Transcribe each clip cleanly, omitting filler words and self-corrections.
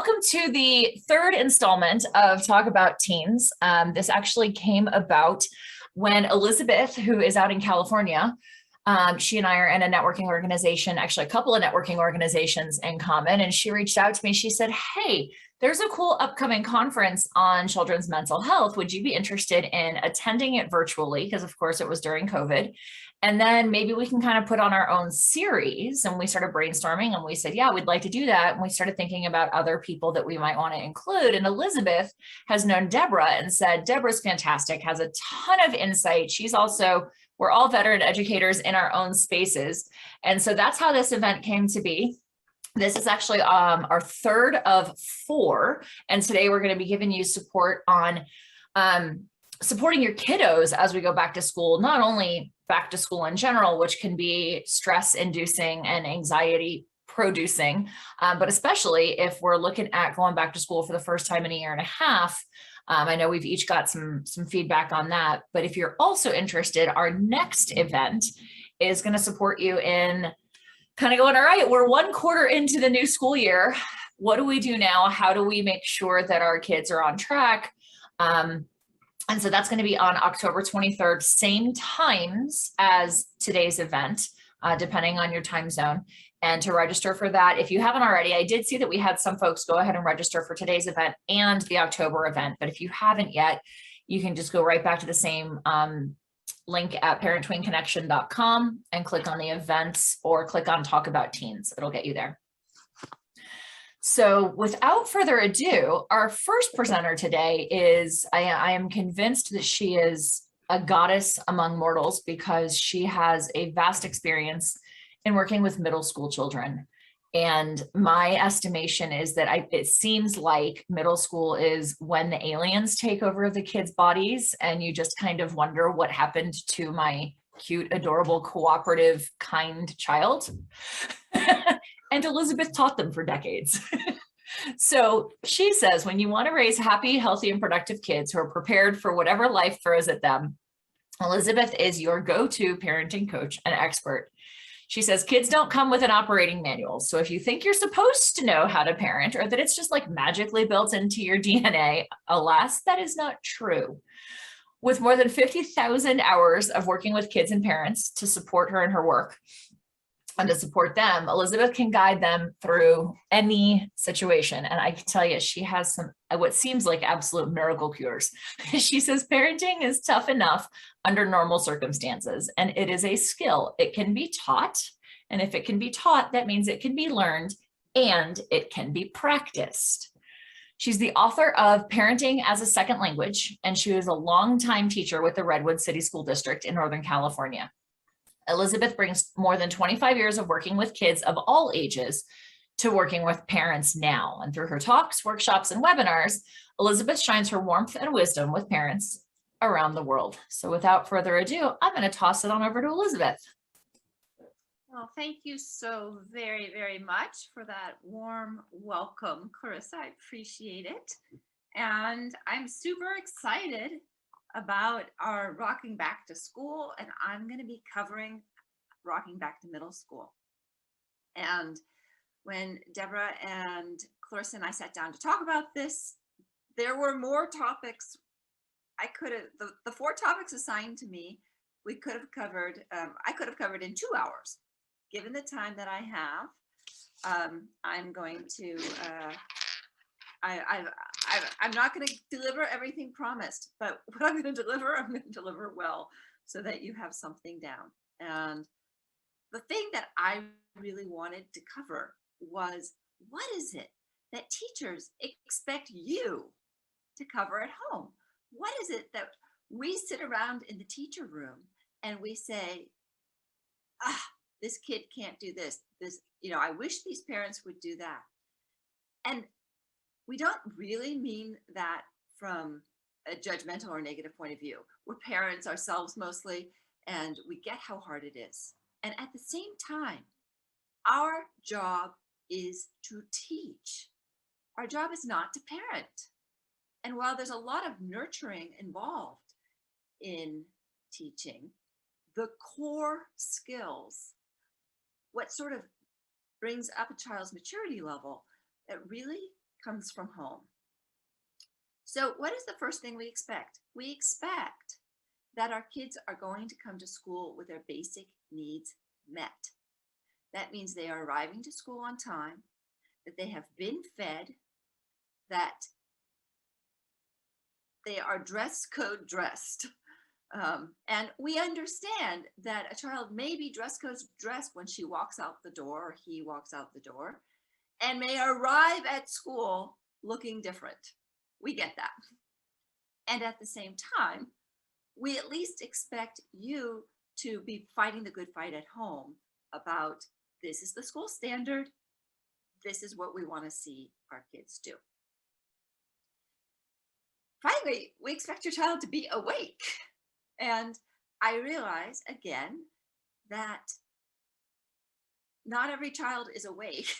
Welcome to the third installment of Talk About Teens. This actually came about when Elisabeth, who is out in California, she and I are in a networking organization, actually a couple of networking organizations in common, and she reached out to me. She said, hey, there's a cool upcoming conference on children's mental health. Would you be interested in attending it virtually? Because of course it was during COVID. And then maybe we can kind of put on our own series. And we started brainstorming and we said, yeah, we'd like to do that. And we started thinking about other people that we might want to include. And Elisabeth has known Deborah and said, Deborah's fantastic, has a ton of insight. We're all veteran educators in our own spaces. And so that's how this event came to be. This is actually our third of four. And today we're going to be giving you support on supporting your kiddos as we go back to school, not only back to school in general, which can be stress inducing and anxiety producing, but especially if we're looking at going back to school for the first time in a year and a half. I know we've each got some feedback on that, but if you're also interested, our next event is going to support you in kind of going, all right, we're 1 quarter into the new school year. What do we do now? How do we make sure that our kids are on track? And so that's going to be on October 23rd, same times as today's event, depending on your time zone. And to register for that, if you haven't already, I did see that we had some folks go ahead and register for today's event and the October event. But if you haven't yet, you can just go right back to the same link at parenttweenconnection.com and click on the events or click on Talk About Teens. It'll get you there. So without further ado, our first presenter today is, I am convinced that she is a goddess among mortals because she has a vast experience in working with middle school children. And my estimation is that it seems like middle school is when the aliens take over the kids' bodies and you just kind of wonder what happened to my cute, adorable, cooperative, kind child. And Elisabeth taught them for decades. So she says, when you want to raise happy, healthy, and productive kids who are prepared for whatever life throws at them, Elisabeth is your go-to parenting coach and expert. She says, kids don't come with an operating manual. So if you think you're supposed to know how to parent or that it's just like magically built into your DNA, alas, that is not true. With more than 50,000 hours of working with kids and parents to support her in her work, and to support them, Elisabeth can guide them through any situation. And I can tell you, she has some, what seems like absolute miracle cures. She says, parenting is tough enough under normal circumstances, and it is a skill. It can be taught. And if it can be taught, that means it can be learned and it can be practiced. She's the author of Parenting as a Second Language, and she was a longtime teacher with the Redwood City School District in Northern California. Elisabeth brings more than 25 years of working with kids of all ages to working with parents now. And through her talks, workshops, and webinars, Elisabeth shines her warmth and wisdom with parents around the world. So without further ado, I'm going to toss it on over to Elisabeth. Well, thank you so very, very much for that warm welcome, Clarissa. I appreciate it. And I'm super excited about our Rocking Back to School, and I'm going to be covering Rocking Back to Middle School. And when Deborah and Clarissa and I sat down to talk about this, there were more topics I could have, the 4 topics assigned to me, we could have covered, I could have covered in 2 hours. Given the time that I have, I'm going to, I'm not going to deliver everything promised, but what I'm going to deliver, I'm going to deliver well so that you have something down. And the thing that I really wanted to cover was, what is it that teachers expect you to cover at home? What is it that we sit around in the teacher room and we say, this kid can't do this, I wish these parents would do that. And we don't really mean that from a judgmental or negative point of view. We're parents ourselves mostly, and we get how hard it is. And at the same time, our job is to teach. Our job is not to parent. And while there's a lot of nurturing involved in teaching, the core skills, what sort of brings up a child's maturity level, that really comes from home. So what is the first thing we expect? We expect that our kids are going to come to school with their basic needs met. That means they are arriving to school on time, that they have been fed, that they are dress code dressed. And we understand that a child may be dress code dressed when she walks out the door or he walks out the door and may arrive at school looking different. We get that. And at the same time, we at least expect you to be fighting the good fight at home about this is the school standard. This is what we want to see our kids do. Finally, we expect your child to be awake. And I realize again that not every child is awake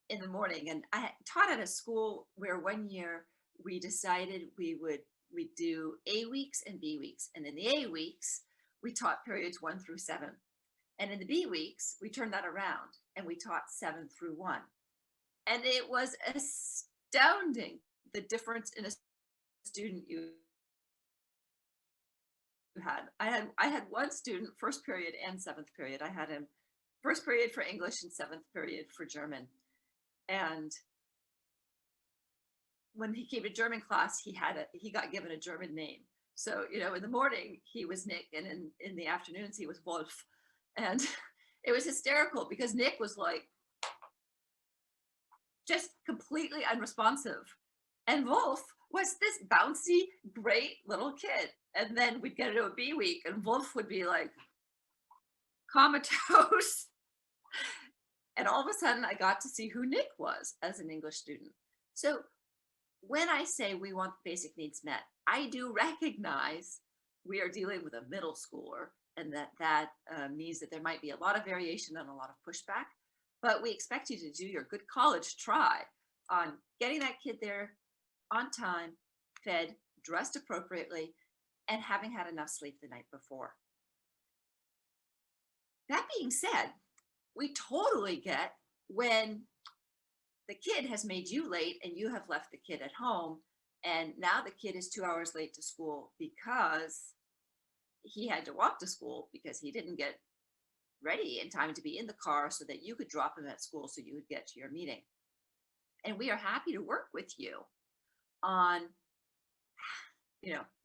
in the morning. And I taught at a school where one year we decided we'd do A weeks and B weeks. And in the A weeks, we taught periods 1 through 7. And in the B weeks, we turned that around and we taught 7 through 1. And it was astounding the difference in a student you had. I had one student, first period and 7th period. I had him first period for English and 7th period for German. And when he came to German class, he got given a German name. So, in the morning he was Nick, and in the afternoons he was Wolf. And it was hysterical because Nick was like just completely unresponsive. And Wolf was this bouncy, great little kid. And then we'd get into a B week and Wolf would be like comatose. And all of a sudden I got to see who Nick was as an English student. So when I say we want basic needs met, I do recognize we are dealing with a middle schooler, and that means that there might be a lot of variation and a lot of pushback, but we expect you to do your good college try on getting that kid there on time, fed, dressed appropriately, and having had enough sleep the night before. That being said, we totally get when the kid has made you late and you have left the kid at home, and now the kid is 2 hours late to school because he had to walk to school because he didn't get ready in time to be in the car so that you could drop him at school so you would get to your meeting. And we are happy to work with you on,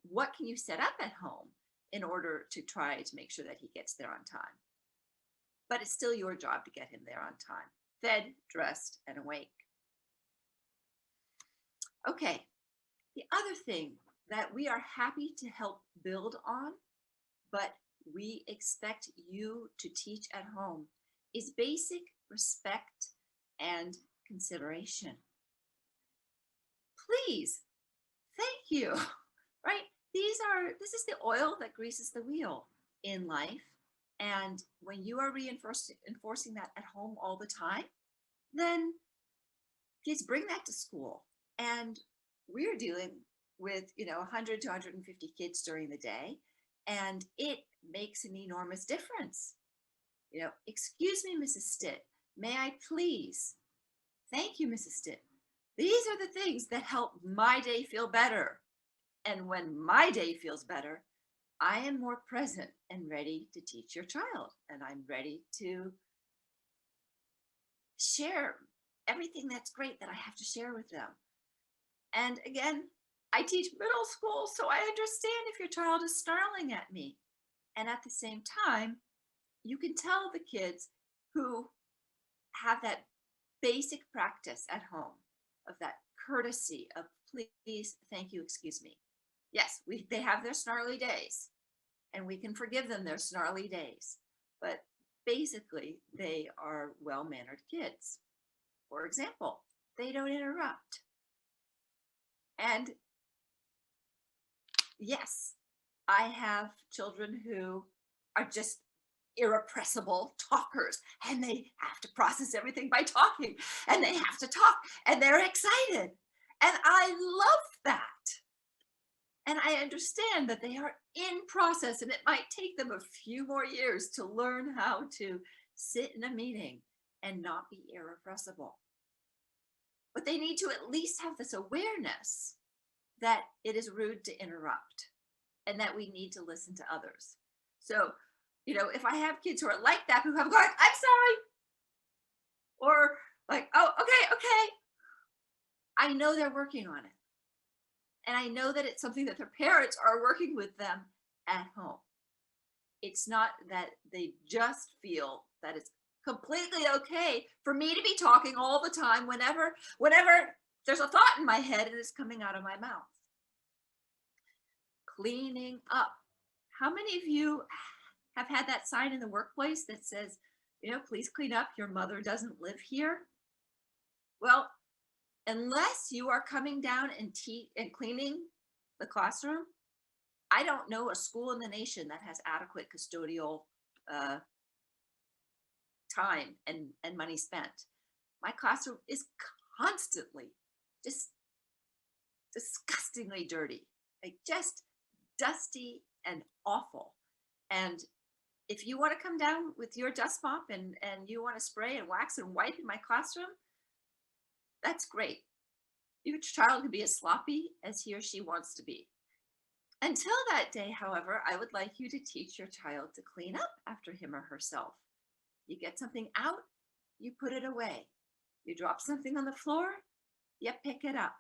what can you set up at home in order to try to make sure that he gets there on time. But it's still your job to get him there on time, fed, dressed, and awake. Okay, the other thing that we are happy to help build on, but we expect you to teach at home, is basic respect and consideration. Please, thank you, right? This is the oil that greases the wheel in life. And when you are enforcing that at home all the time, then kids bring that to school. And we're dealing with, 100 to 150 kids during the day, and it makes an enormous difference. Excuse me, Mrs. Stitt, may I please? Thank you, Mrs. Stitt. These are the things that help my day feel better. And when my day feels better, I am more present and ready to teach your child. And I'm ready to share everything that's great that I have to share with them. And again, I teach middle school, so I understand if your child is snarling at me. And at the same time, you can tell the kids who have that basic practice at home of that courtesy of please, thank you, excuse me. Yes, they have their snarly days, and we can forgive them their snarly days, but basically they are well-mannered kids. For example, they don't interrupt. And yes, I have children who are just irrepressible talkers, and they have to process everything by talking, and they have to talk, and they're excited. And I love that. And I understand that they are in process, and it might take them a few more years to learn how to sit in a meeting and not be irrepressible. but they need to at least have this awareness that it is rude to interrupt and that we need to listen to others. So, if I have kids who are like that, who have gone, I'm sorry, or like, oh, okay, I know they're working on it. And I know that it's something that their parents are working with them at home. It's not that they just feel that it's completely okay for me to be talking all the time whenever there's a thought in my head and it's coming out of my mouth. Cleaning up. How many of you have had that sign in the workplace that says, please clean up, your mother doesn't live here? Well, unless you are coming down and cleaning the classroom, I don't know a school in the nation that has adequate custodial time and money spent. My classroom is constantly just disgustingly dirty, like just dusty and awful. And if you want to come down with your dust mop and you want to spray and wax and wipe in my classroom, that's great. Your child can be as sloppy as he or she wants to be. Until that day, however, I would like you to teach your child to clean up after him or herself. You get something out, you put it away. You drop something on the floor, you pick it up.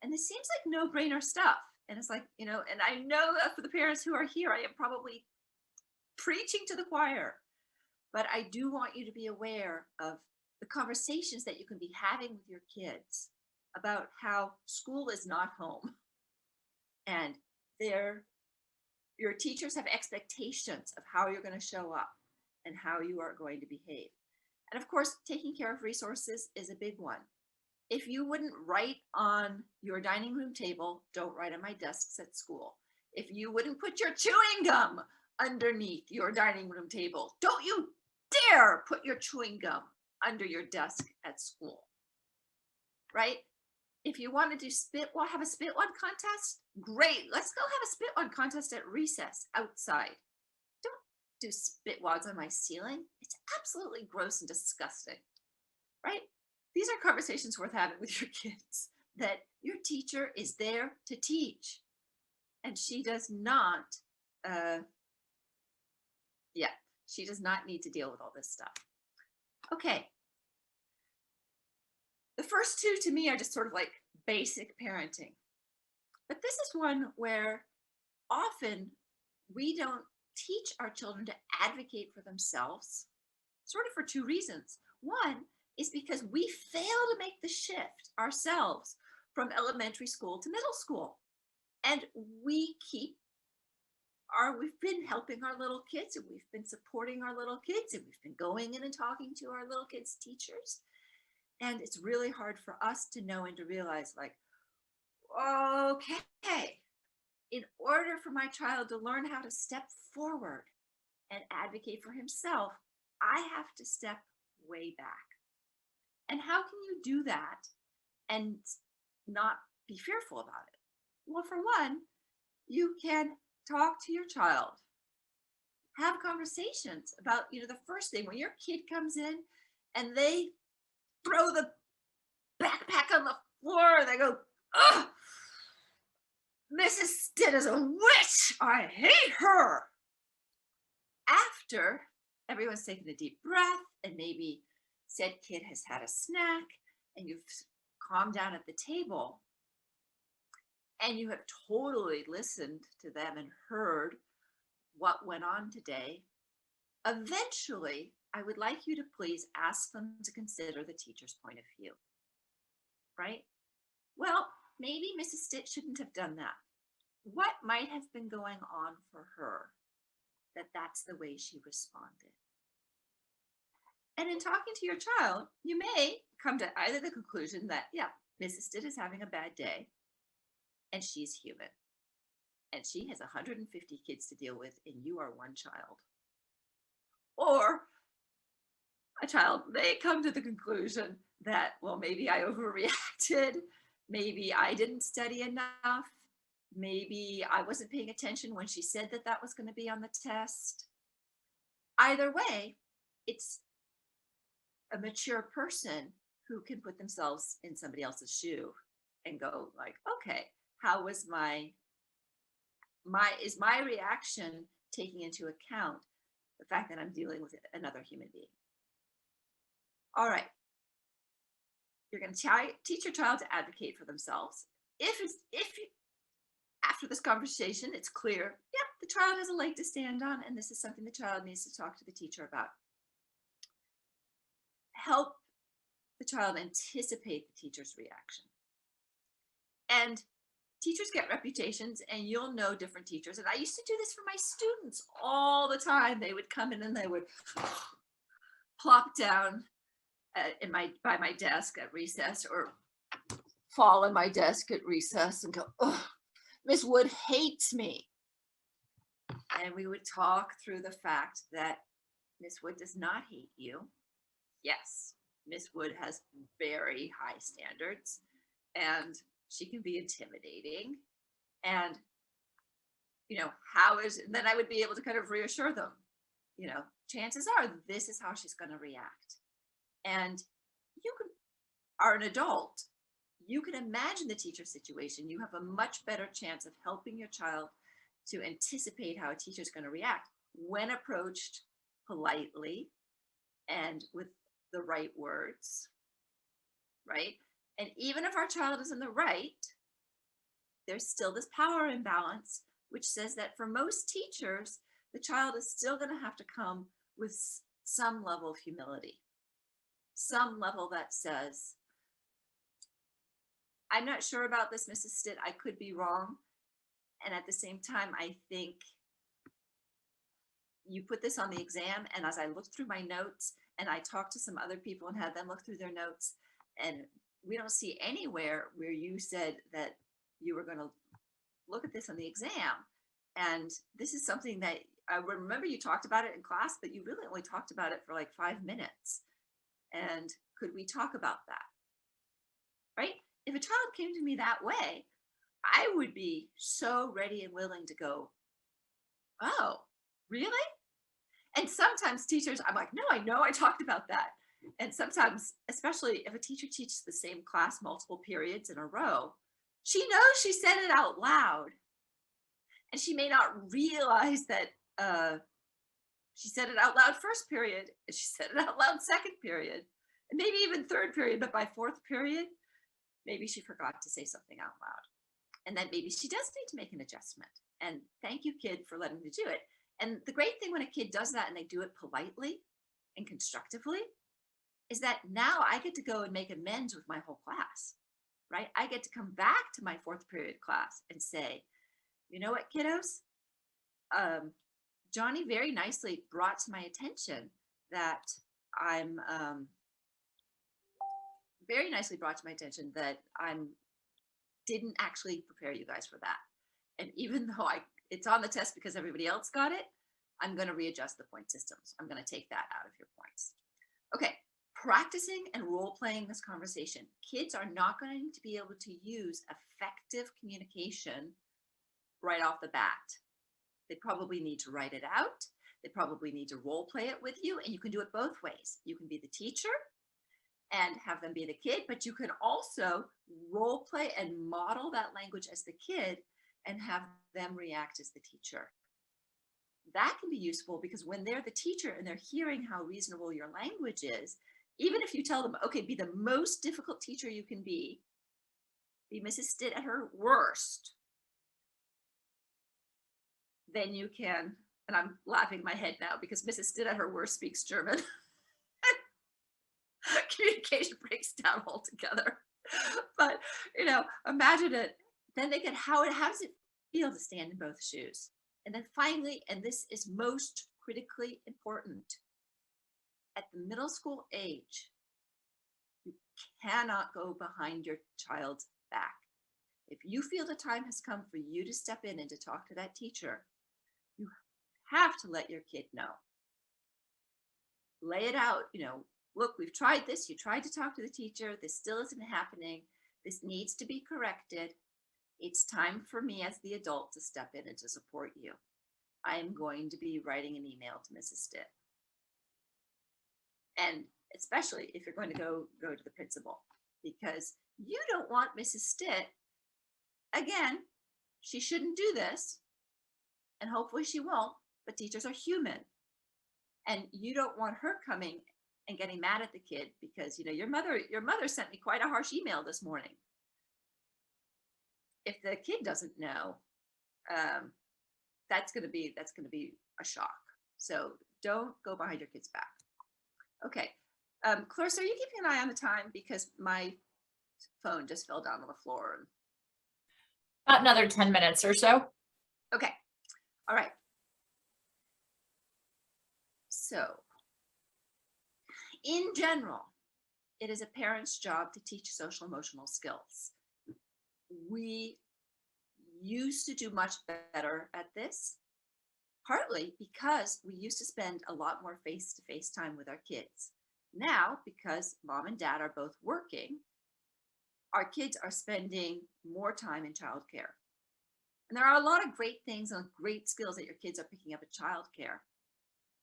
And this seems like no-brainer stuff. And it's like, and I know that for the parents who are here, I am probably preaching to the choir. But I do want you to be aware of the conversations that you can be having with your kids about how school is not home. And your teachers have expectations of how you're going to show up and how you are going to behave. And of course, taking care of resources is a big one. If you wouldn't write on your dining room table, don't write on my desks at school. If you wouldn't put your chewing gum underneath your dining room table, don't you dare put your chewing gum under your desk at school, right? If you want to do have a spit wad contest, great. Let's go have a spit wad contest at recess outside. Don't do spit wads on my ceiling. It's absolutely gross and disgusting, right? These are conversations worth having with your kids, that your teacher is there to teach. And she does not, she does not need to deal with all this stuff. Okay. The first two to me are just sort of like basic parenting. But this is one where often we don't teach our children to advocate for themselves, sort of for two reasons. One is because we fail to make the shift ourselves from elementary school to middle school. And we've been helping our little kids, and we've been supporting our little kids, and we've been going in and talking to our little kids' teachers. And it's really hard for us to know and to realize, like, okay, in order for my child to learn how to step forward and advocate for himself, I have to step way back. And how can you do that and not be fearful about it? Well, for one, you can talk to your child, have conversations about, the first thing when your kid comes in and they throw the backpack on the floor, they go, "Ugh, Mrs. Stitt is a witch. I hate her." After everyone's taken a deep breath and maybe said kid has had a snack and you've calmed down at the table and you have totally listened to them and heard what went on today, eventually, I would like you to please ask them to consider the teacher's point of view, right? Well, maybe Mrs. Stitt shouldn't have done that. What might have been going on for her that's the way she responded? And in talking to your child, you may come to either the conclusion that, Mrs. Stitt is having a bad day and she's human and she has 150 kids to deal with and you are one child. Or a child may come to the conclusion that, well, maybe I overreacted, maybe I didn't study enough, maybe I wasn't paying attention when she said that was going to be on the test. Either way, it's a mature person who can put themselves in somebody else's shoe and go like, okay, how was is my reaction taking into account the fact that I'm dealing with another human being? All right. You're going to teach your child to advocate for themselves. After this conversation, it's clear, yep, the child has a leg to stand on, and this is something the child needs to talk to the teacher about. Help the child anticipate the teacher's reaction. And teachers get reputations, and you'll know different teachers. And I used to do this for my students all the time. They would come in and they would plop down by my desk at recess, or fall on my desk at recess and go, oh, Miss Wood hates me. And we would talk through the fact that Miss Wood does not hate you. Yes, Miss Wood has very high standards, and she can be intimidating. And, and then I would be able to kind of reassure them, chances are this is how she's going to react. And you are an adult. You can imagine the teacher situation. You have a much better chance of helping your child to anticipate how a teacher is going to react when approached politely and with the right words, right? And even if our child is in the right, there's still this power imbalance, which says that for most teachers, the child is still going to have to come with some level of humility, some level that says, I'm not sure about this, Mrs. Stitt. I could be wrong. And at the same time, I think you put this on the exam. And as I looked through my notes and I talked to some other people and had them look through their notes, and we don't see anywhere where you said that you were going to look at this on the exam. And this is something that I remember you talked about it in class, but you really only talked about it for like 5 minutes. And could we talk about that? Right? If a child came to me that way, I would be so ready and willing to go, oh, really? And sometimes teachers, I'm like, no, I know I talked about that. And sometimes, especially if a teacher teaches the same class multiple periods in a row, she knows she said it out loud. And she may not realize that she said it out loud first period, and she said it out loud second period, and maybe even third period, but by fourth period, maybe she forgot to say something out loud. And then maybe she does need to make an adjustment. And thank you, kid, for letting me do it. And the great thing when a kid does that and they do it politely and constructively is that now I get to go and make amends with my whole class, right? I get to come back to my fourth period class and say, you know what, kiddos? Johnny very nicely brought to my attention that I didn't actually prepare you guys for that. And even though it's on the test because everybody else got it, I'm going to readjust the point systems. I'm going to take that out of your points. Okay, practicing and role-playing this conversation. Kids are not going to be able to use effective communication right off the bat. They probably need to write it out. They probably need to role-play it with you, and you can do it both ways. You can be the teacher and have them be the kid, but you can also role play and model that language as the kid and have them react as the teacher. That can be useful because when they're the teacher and they're hearing how reasonable your language is, even if you tell them, okay, be the most difficult teacher you can be Mrs. Stitt at her worst, then you can, and I'm laughing my head now because Mrs. Stitt at her worst speaks German. Communication breaks down altogether. But imagine it. Then they get how does it feel to stand in both shoes? And then finally, and this is most critically important, at the middle school age, you cannot go behind your child's back. If you feel the time has come for you to step in and to talk to that teacher, you have to let your kid know. Lay it out, look, we've tried this. You tried to talk to the teacher. This still isn't happening. This needs to be corrected. It's time for me as the adult to step in and to support you. I am going to be writing an email to Mrs. Stitt. And especially if you're going to go to the principal, because you don't want Mrs. Stitt, again, she shouldn't do this, and hopefully she won't, but teachers are human. And you don't want her coming and getting mad at the kid because, your mother sent me quite a harsh email this morning. If the kid doesn't know, that's going to be a shock. So don't go behind your kid's back. Okay. Clarissa, are you keeping an eye on the time? Because my phone just fell down on the floor. About another 10 minutes or so. Okay. All right. So, in general, it is a parent's job to teach social emotional skills. We used to do much better at this, partly because we used to spend a lot more face-to-face time with our kids. Now, because mom and dad are both working, our kids are spending more time in childcare. And there are a lot of great things and great skills that your kids are picking up at childcare.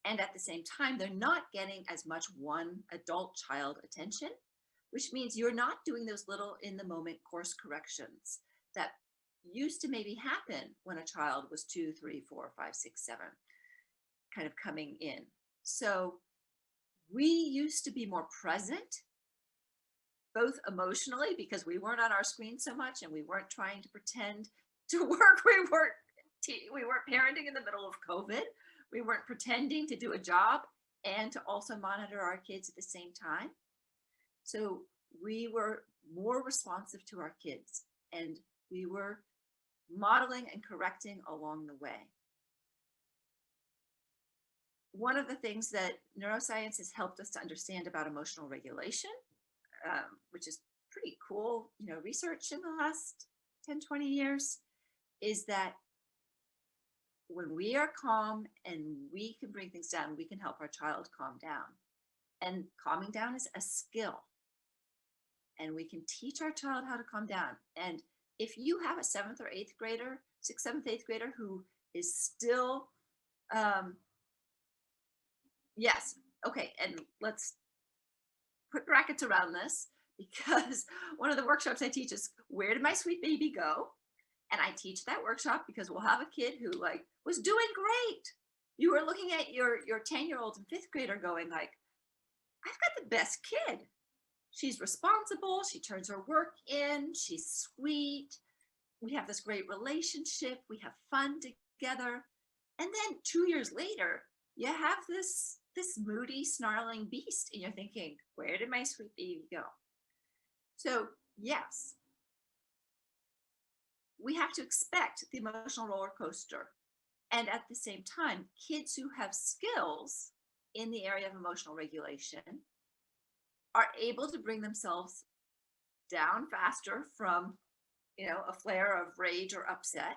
And at the same time, they're not getting as much one adult child attention, which means you're not doing those little in the moment course corrections that used to maybe happen when a child was 2, 3, 4, 5, 6, 7, kind of coming in. So we used to be more present, both emotionally, because we weren't on our screen so much and we weren't trying to pretend to work. We weren't parenting in the middle of COVID. We weren't pretending to do a job and to also monitor our kids at the same time. So we were more responsive to our kids, and we were modeling and correcting along the way. One of the things that neuroscience has helped us to understand about emotional regulation, which is pretty cool, research in the last 10, 20 years, is that when we are calm and we can bring things down, we can help our child calm down. And calming down is a skill. And we can teach our child how to calm down. And if you have a 7th or 8th grader, 6th, 7th, 8th grader who is still, yes, okay, and let's put brackets around this, because one of the workshops I teach is, where did my sweet baby go? And I teach that workshop because we'll have a kid who was doing great. You were looking at your 10-year-old and 5th grader going like, I've got the best kid. She's responsible. She turns her work in. She's sweet. We have this great relationship. We have fun together. And then 2 years later, you have this moody, snarling beast, and you're thinking, where did my sweet baby go? So yes, we have to expect the emotional roller coaster. And at the same time, kids who have skills in the area of emotional regulation are able to bring themselves down faster from, a flare of rage or upset,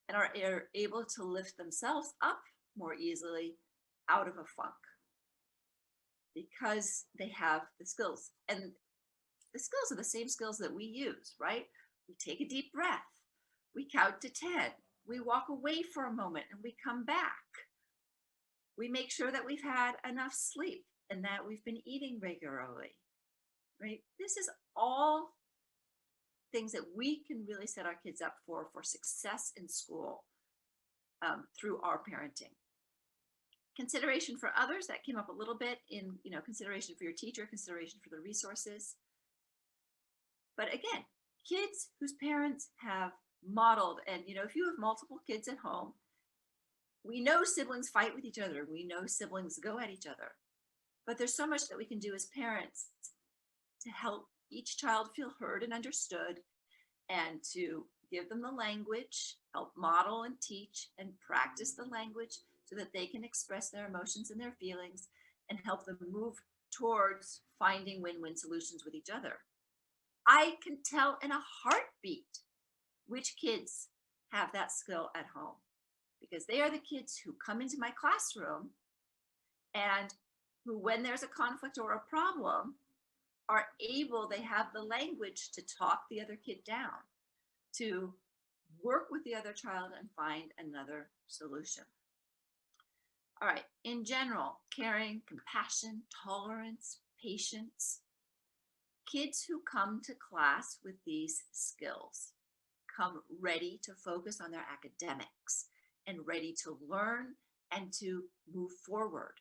and are able to lift themselves up more easily out of a funk because they have the skills. And the skills are the same skills that we use, right? We take a deep breath, we count to 10, we walk away for a moment and we come back. We make sure that we've had enough sleep and that we've been eating regularly, right? This is all things that we can really set our kids up for success in school through our parenting. Consideration for others, that came up a little bit in, consideration for your teacher, consideration for the resources. But again, kids whose parents have modeled, and if you have multiple kids at home, we know siblings fight with each other. We know siblings go at each other. But there's so much that we can do as parents to help each child feel heard and understood, and to give them the language, help model and teach and practice the language so that they can express their emotions and their feelings, and help them move towards finding win-win solutions with each other. I can tell in a heartbeat which kids have that skill at home, because they are the kids who come into my classroom and who, when there's a conflict or a problem, are able, they have the language to talk the other kid down, to work with the other child and find another solution. All right, in general, caring, compassion, tolerance, patience. Kids who come to class with these skills come ready to focus on their academics and ready to learn and to move forward.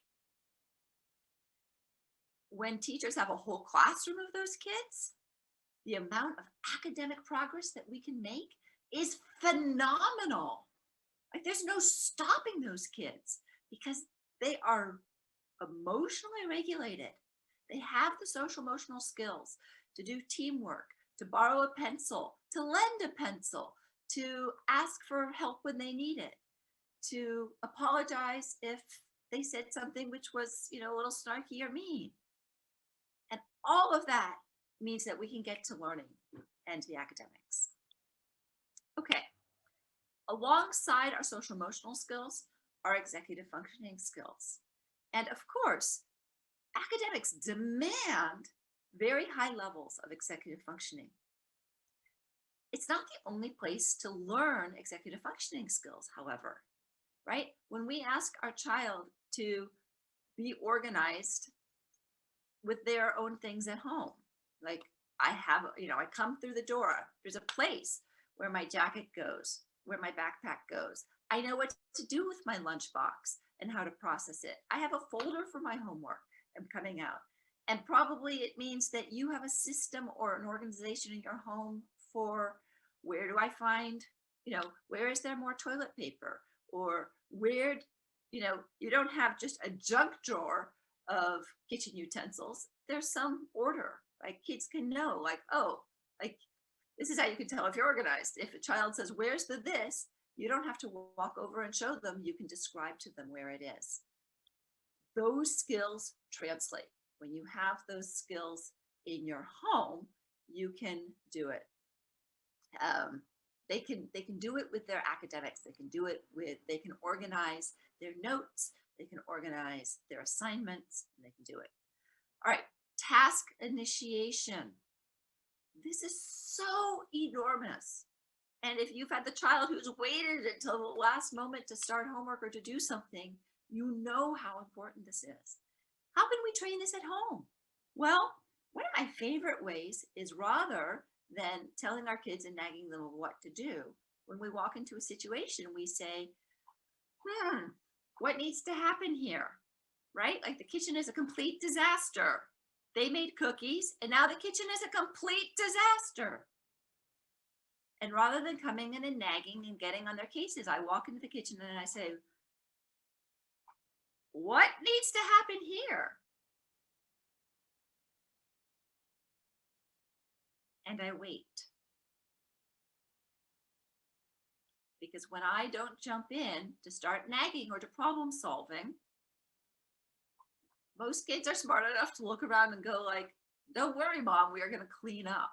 When teachers have a whole classroom of those kids, the amount of academic progress that we can make is phenomenal. Like there's no stopping those kids because they are emotionally regulated. They have the social emotional skills to do teamwork, to borrow a pencil, to lend a pencil, to ask for help when they need it, to apologize if they said something which was, a little snarky or mean. And all of that means that we can get to learning and the academics. Okay, alongside our social emotional skills are executive functioning skills. And of course, academics demand very high levels of executive functioning. It's not the only place to learn executive functioning skills, however, right? When we ask our child to be organized with their own things at home, like I come through the door, there's a place where my jacket goes, where my backpack goes. I know what to do with my lunchbox and how to process it. I have a folder for my homework. I'm coming out. And probably it means that you have a system or an organization in your home for where do I find, where is there more toilet paper? Or where, you don't have just a junk drawer of kitchen utensils. There's some order, like kids can know, like, oh, like this is how you can tell if you're organized. If a child says, where's the this? You don't have to walk over and show them. You can describe to them where it is. Those skills translate. When you have those skills in your home, you can do it. They can do it with their academics. They can organize their notes. They can organize their assignments, and they can do it. All right, task initiation. This is so enormous. And if you've had the child who's waited until the last moment to start homework or to do something, you know how important this is. How can we train this at home? Well, one of my favorite ways is rather than telling our kids and nagging them of what to do, when we walk into a situation, we say, what needs to happen here? Right? Like the kitchen is a complete disaster. They made cookies and now the kitchen is a complete disaster. And rather than coming in and nagging and getting on their cases, I walk into the kitchen and I say, what needs to happen here? And I wait. Because when I don't jump in to start nagging or to problem solving, most kids are smart enough to look around and go like, don't worry, Mom, we are going to clean up.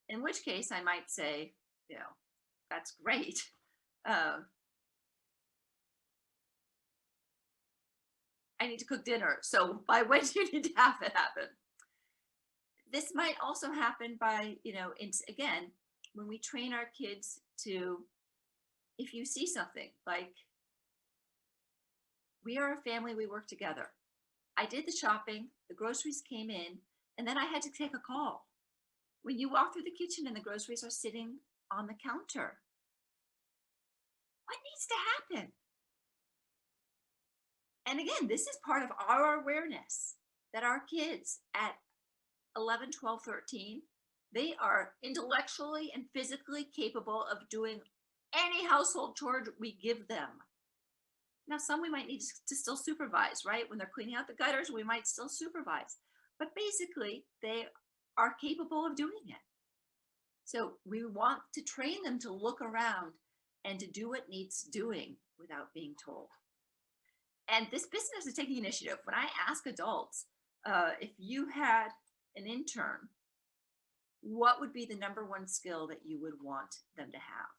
In which case I might say, that's great. I need to cook dinner. So by when do you need to have it happen? This might also happen by, again, when we train our kids to, if you see something like, we are a family, we work together. I did the shopping, the groceries came in, and then I had to take a call. When you walk through the kitchen and the groceries are sitting on the counter, what needs to happen? And again, this is part of our awareness that our kids at 11, 12, 13, they are intellectually and physically capable of doing any household chore we give them. Now, some we might need to still supervise, right? When they're cleaning out the gutters, we might still supervise. But basically, they are capable of doing it. So we want to train them to look around and to do what needs doing without being told. And this business is taking initiative. When I ask adults, if you had an intern, what would be the number one skill that you would want them to have?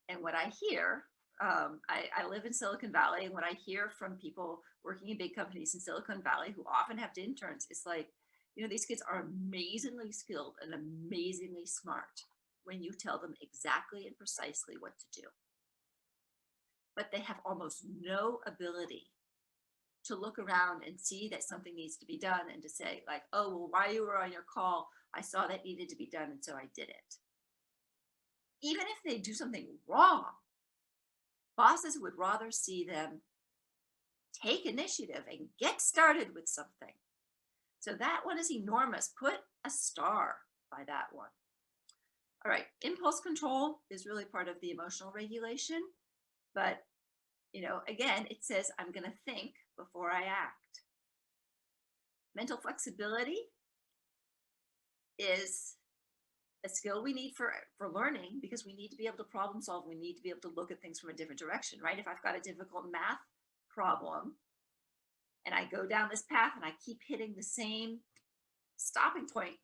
And what I hear, I live in Silicon Valley, and what I hear from people working in big companies in Silicon Valley who often have interns, it's like, these kids are amazingly skilled and amazingly smart when you tell them exactly and precisely what to do. but they have almost no ability to look around and see that something needs to be done and to say like, oh, well, while you were on your call, I saw that needed to be done, and so I did it. Even if they do something wrong, bosses would rather see them take initiative and get started with something. So that one is enormous. Put a star by that one. All right, impulse control is really part of the emotional regulation, but again, it says I'm going to think before I act. Mental flexibility is a skill we need for learning, because we need to be able to problem solve. We need to be able to look at things from a different direction, right? If I've got a difficult math problem and I go down this path and I keep hitting the same stopping point,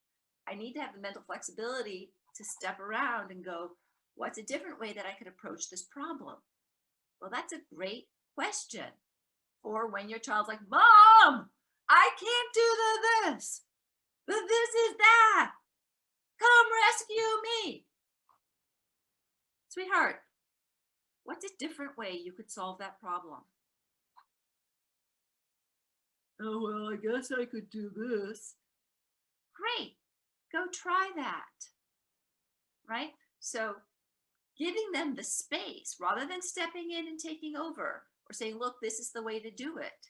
I need to have the mental flexibility to step around and go, what's a different way that I could approach this problem? Well, that's a great question for when your child's like, Mom, I can't do this, but this is that. Come rescue me. Sweetheart, what's a different way you could solve that problem? Oh, well, I guess I could do this. Great. Go try that. Right? So giving them the space rather than stepping in and taking over or saying, look, this is the way to do it.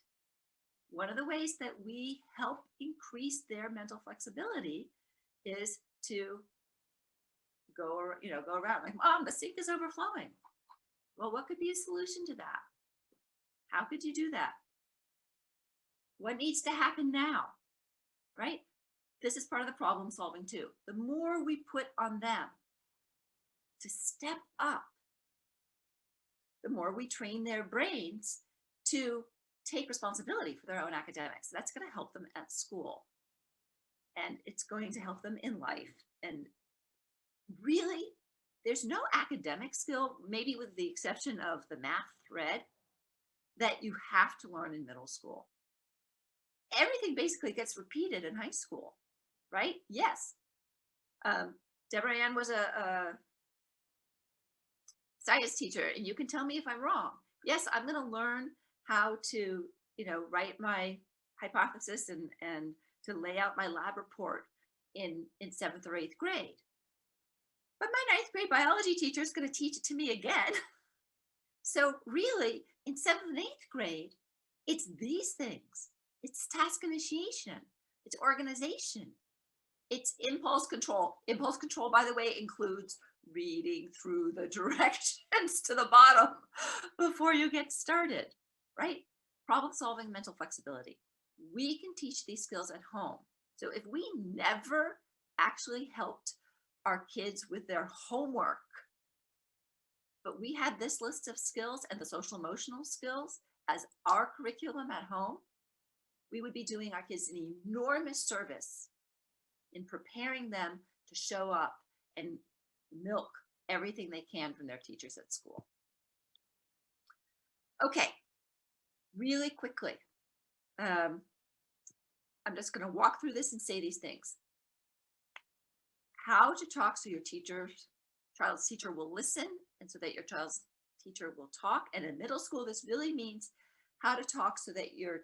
One of the ways that we help increase their mental flexibility is to go around like, Mom, the sink is overflowing. Well, what could be a solution to that? How could you do that? What needs to happen now? Right? This is part of the problem solving too. The more we put on them to step up, the more we train their brains to take responsibility for their own academics. That's going to help them at school. And it's going to help them in life. And really, there's no academic skill, maybe with the exception of the math thread, that you have to learn in middle school. Everything basically gets repeated in high school, right? Yes. Deborah Ann was a science teacher, and you can tell me if I'm wrong. Yes, I'm going to learn how to, write my hypothesis and to lay out my lab report in 7th or 8th grade. But my 9th grade biology teacher is going to teach it to me again. So really, in 7th and 8th grade, it's these things. It's task initiation. It's organization. It's impulse control. Impulse control, by the way, includes reading through the directions to the bottom before you get started, right? Problem solving, mental flexibility. We can teach these skills at home. So if we never actually helped our kids with their homework, but we had this list of skills and the social emotional skills as our curriculum at home, we would be doing our kids an enormous service in preparing them to show up and milk everything they can from their teachers at school. Okay, really quickly. I'm just going to walk through this and say these things. How to talk so your child's teacher will listen, and so that your child's teacher will talk. And in middle school, this really means how to talk so that your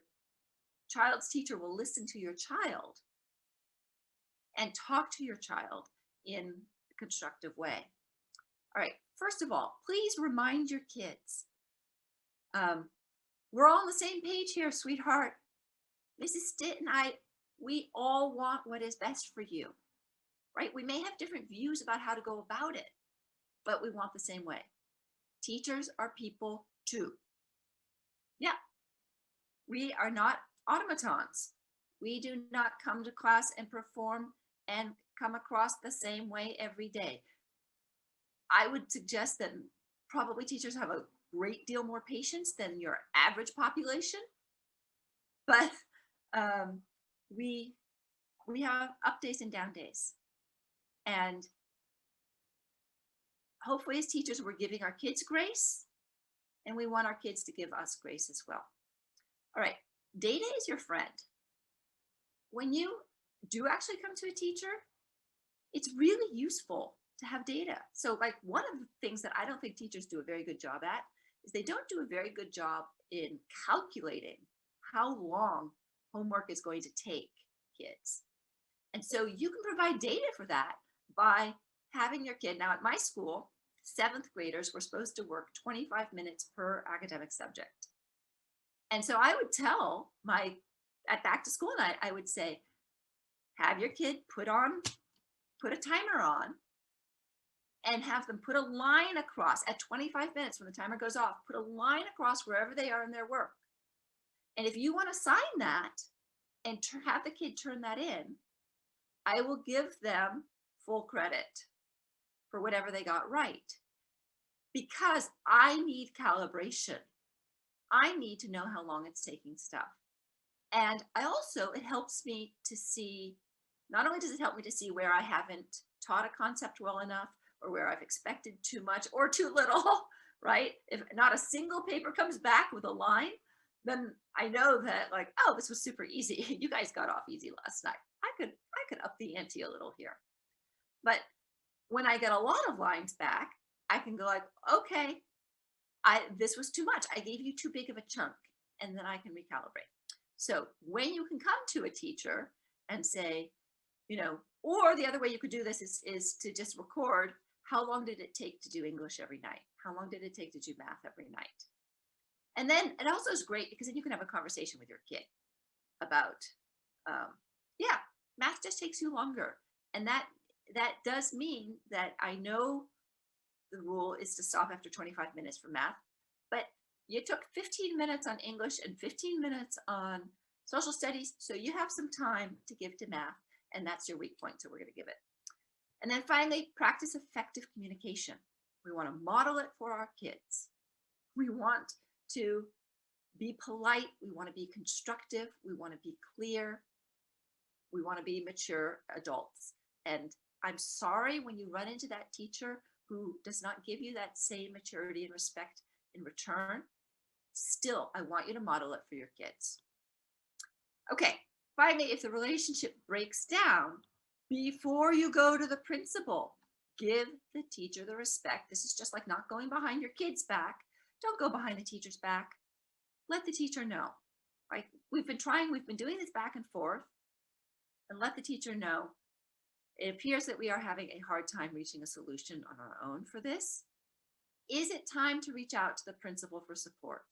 child's teacher will listen to your child and talk to your child in a constructive way. All right, first of all, please remind your kids, we're all on the same page here, sweetheart. Mrs. Stitt and I, we all want what is best for you, right? We may have different views about how to go about it, but we want the same way. Teachers are people too. Yeah, we are not automatons. We do not come to class and perform and come across the same way every day. I would suggest that probably teachers have a great deal more patience than your average population, but we have up days and down days. And hopefully as teachers, we're giving our kids grace, and we want our kids to give us grace as well. All right, data is your friend. When you do actually come to a teacher, it's really useful to have data. So like one of the things that I don't think teachers do a very good job at is they don't do a very good job in calculating how long homework is going to take kids. And so you can provide data for that by having your kid. Now at my school, 7th graders were supposed to work 25 minutes per academic subject. And so I would tell at back to school night, I would say, have your kid put a timer on and have them put a line across at 25 minutes when the timer goes off, put a line across wherever they are in their work. And if you want to sign that and have the kid turn that in, I will give them full credit for whatever they got right, because I need calibration. I need to know how long it's taking stuff. And it helps me to see, not only does it help me to see where I haven't taught a concept well enough, or where I've expected too much or too little, right? If not a single paper comes back with a line, then I know that, like, oh, this was super easy. You guys got off easy last night. I could up the ante a little here. But when I get a lot of lines back, I can go like, okay, this was too much. I gave you too big of a chunk, and then I can recalibrate. So when you can come to a teacher and say, or the other way you could do this is to just record, how long did it take to do English every night? How long did it take to do math every night? And then it also is great because then you can have a conversation with your kid about, math just takes you longer. And that does mean that I know the rule is to stop after 25 minutes for math, but you took 15 minutes on English and 15 minutes on social studies. So you have some time to give to math, and that's your weak point. So we're going to give it. And then finally, practice effective communication. We want to model it for our kids. We want to be polite. We want to be constructive. We want to be clear. We want to be mature adults. And I'm sorry when you run into that teacher who does not give you that same maturity and respect in return. Still, I want you to model it for your kids. Okay, finally, if the relationship breaks down, before you go to the principal, give the teacher the respect. This is just like not going behind your kid's back. Don't go behind the teacher's back. Let the teacher know. Right? We've been doing this back and forth, and let the teacher know. It appears that we are having a hard time reaching a solution on our own for this. Is it time to reach out to the principal for support?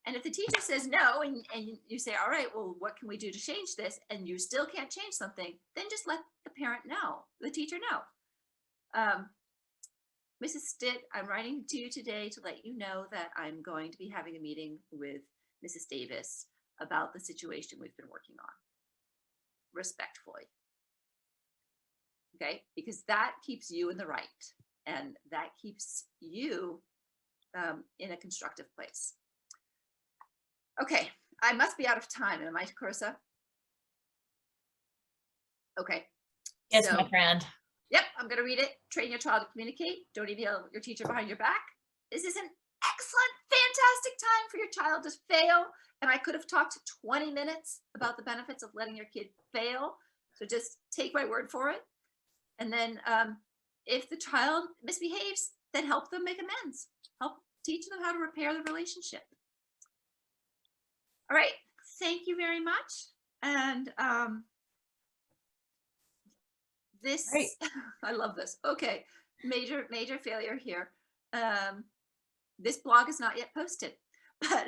And if the teacher says no, and you say, all right, well, what can we do to change this? And you still can't change something, then just let the parent know, the teacher know. Mrs. Stitt, I'm writing to you today to let you know that I'm going to be having a meeting with Mrs. Davis about the situation we've been working on. Respectfully. Okay, because that keeps you in the right, and that keeps you in a constructive place. Okay, I must be out of time. Am I, Clarissa? Okay. Yes, so, my friend. Yep, I'm going to read it. Train your child to communicate. Don't email your teacher behind your back. This is an excellent, fantastic time for your child to fail. And I could have talked 20 minutes about the benefits of letting your kid fail. So just take my word for it. And then if the child misbehaves, then help them make amends. Help teach them how to repair the relationship. All right, thank you very much. And this, right. I love this. Okay, major failure here. This blog is not yet posted, but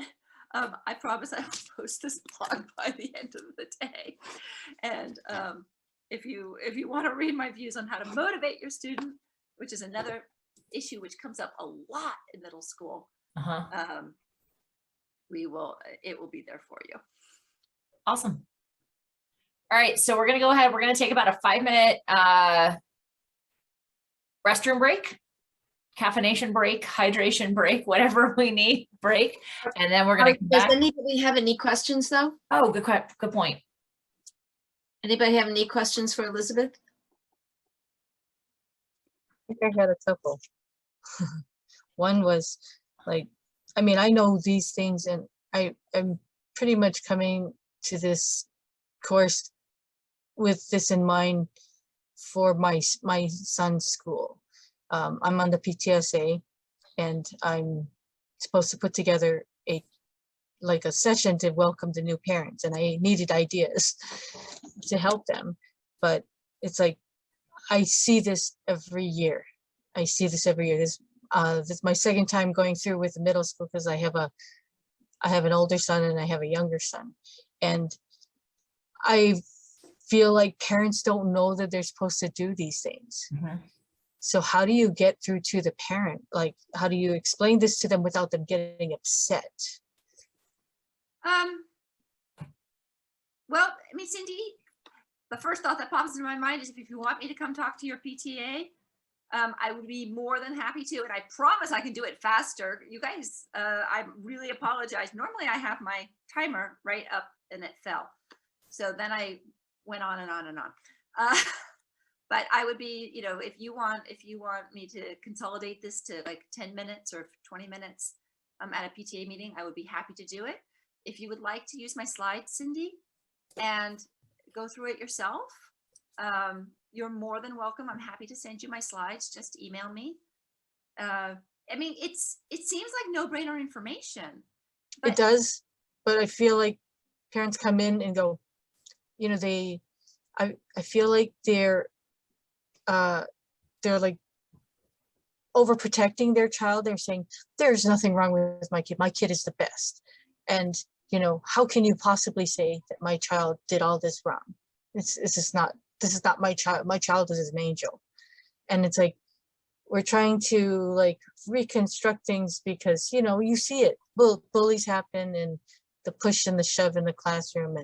I promise I will post this blog by the end of the day. And if you want to read my views on how to motivate your student, which is another issue which comes up a lot in middle school, it will be there for you. Awesome. All right, so we're going to go ahead. We're going to take about a 5-minute restroom break, caffeination break, hydration break, whatever we need break. And then we're going to come back. Does anybody have any questions though? Oh, good point. Anybody have any questions for Elisabeth? I think I had a couple. One was like, I mean, I know these things, and I'm pretty much coming to this course with this in mind for my son's school. I'm on the PTSA, and I'm supposed to put together a session to welcome the new parents, and I needed ideas to help them. But it's like, I see this every year. This is my second time going through with the middle school, because I have an older son and I have a younger son. And I feel like parents don't know that they're supposed to do these things. So how do you get through to the parent? Like, how do you explain this to them without them getting upset? Well, I mean, Cindy, the first thought that pops into my mind is if you want me to come talk to your PTA, I would be more than happy to, and I promise I can do it faster. You guys, I really apologize. Normally I have my timer right up and it fell. So then I went on and on and on. But I would be, if you want me to consolidate this to like 10 minutes or 20 minutes at a PTA meeting, I would be happy to do it. If you would like to use my slides, Cindy, and go through it yourself, you're more than welcome. I'm happy to send you my slides. Just email me. I mean, it seems like no-brainer information. It does, but I feel like parents come in and go, I feel like they're like overprotecting their child. They're saying, there's nothing wrong with my kid. My kid is the best. And, how can you possibly say that my child did all this wrong? This is not my child. My child is an angel. And it's like, we're trying to like reconstruct things because, you see it. Bullies happen, and the push and the shove in the classroom.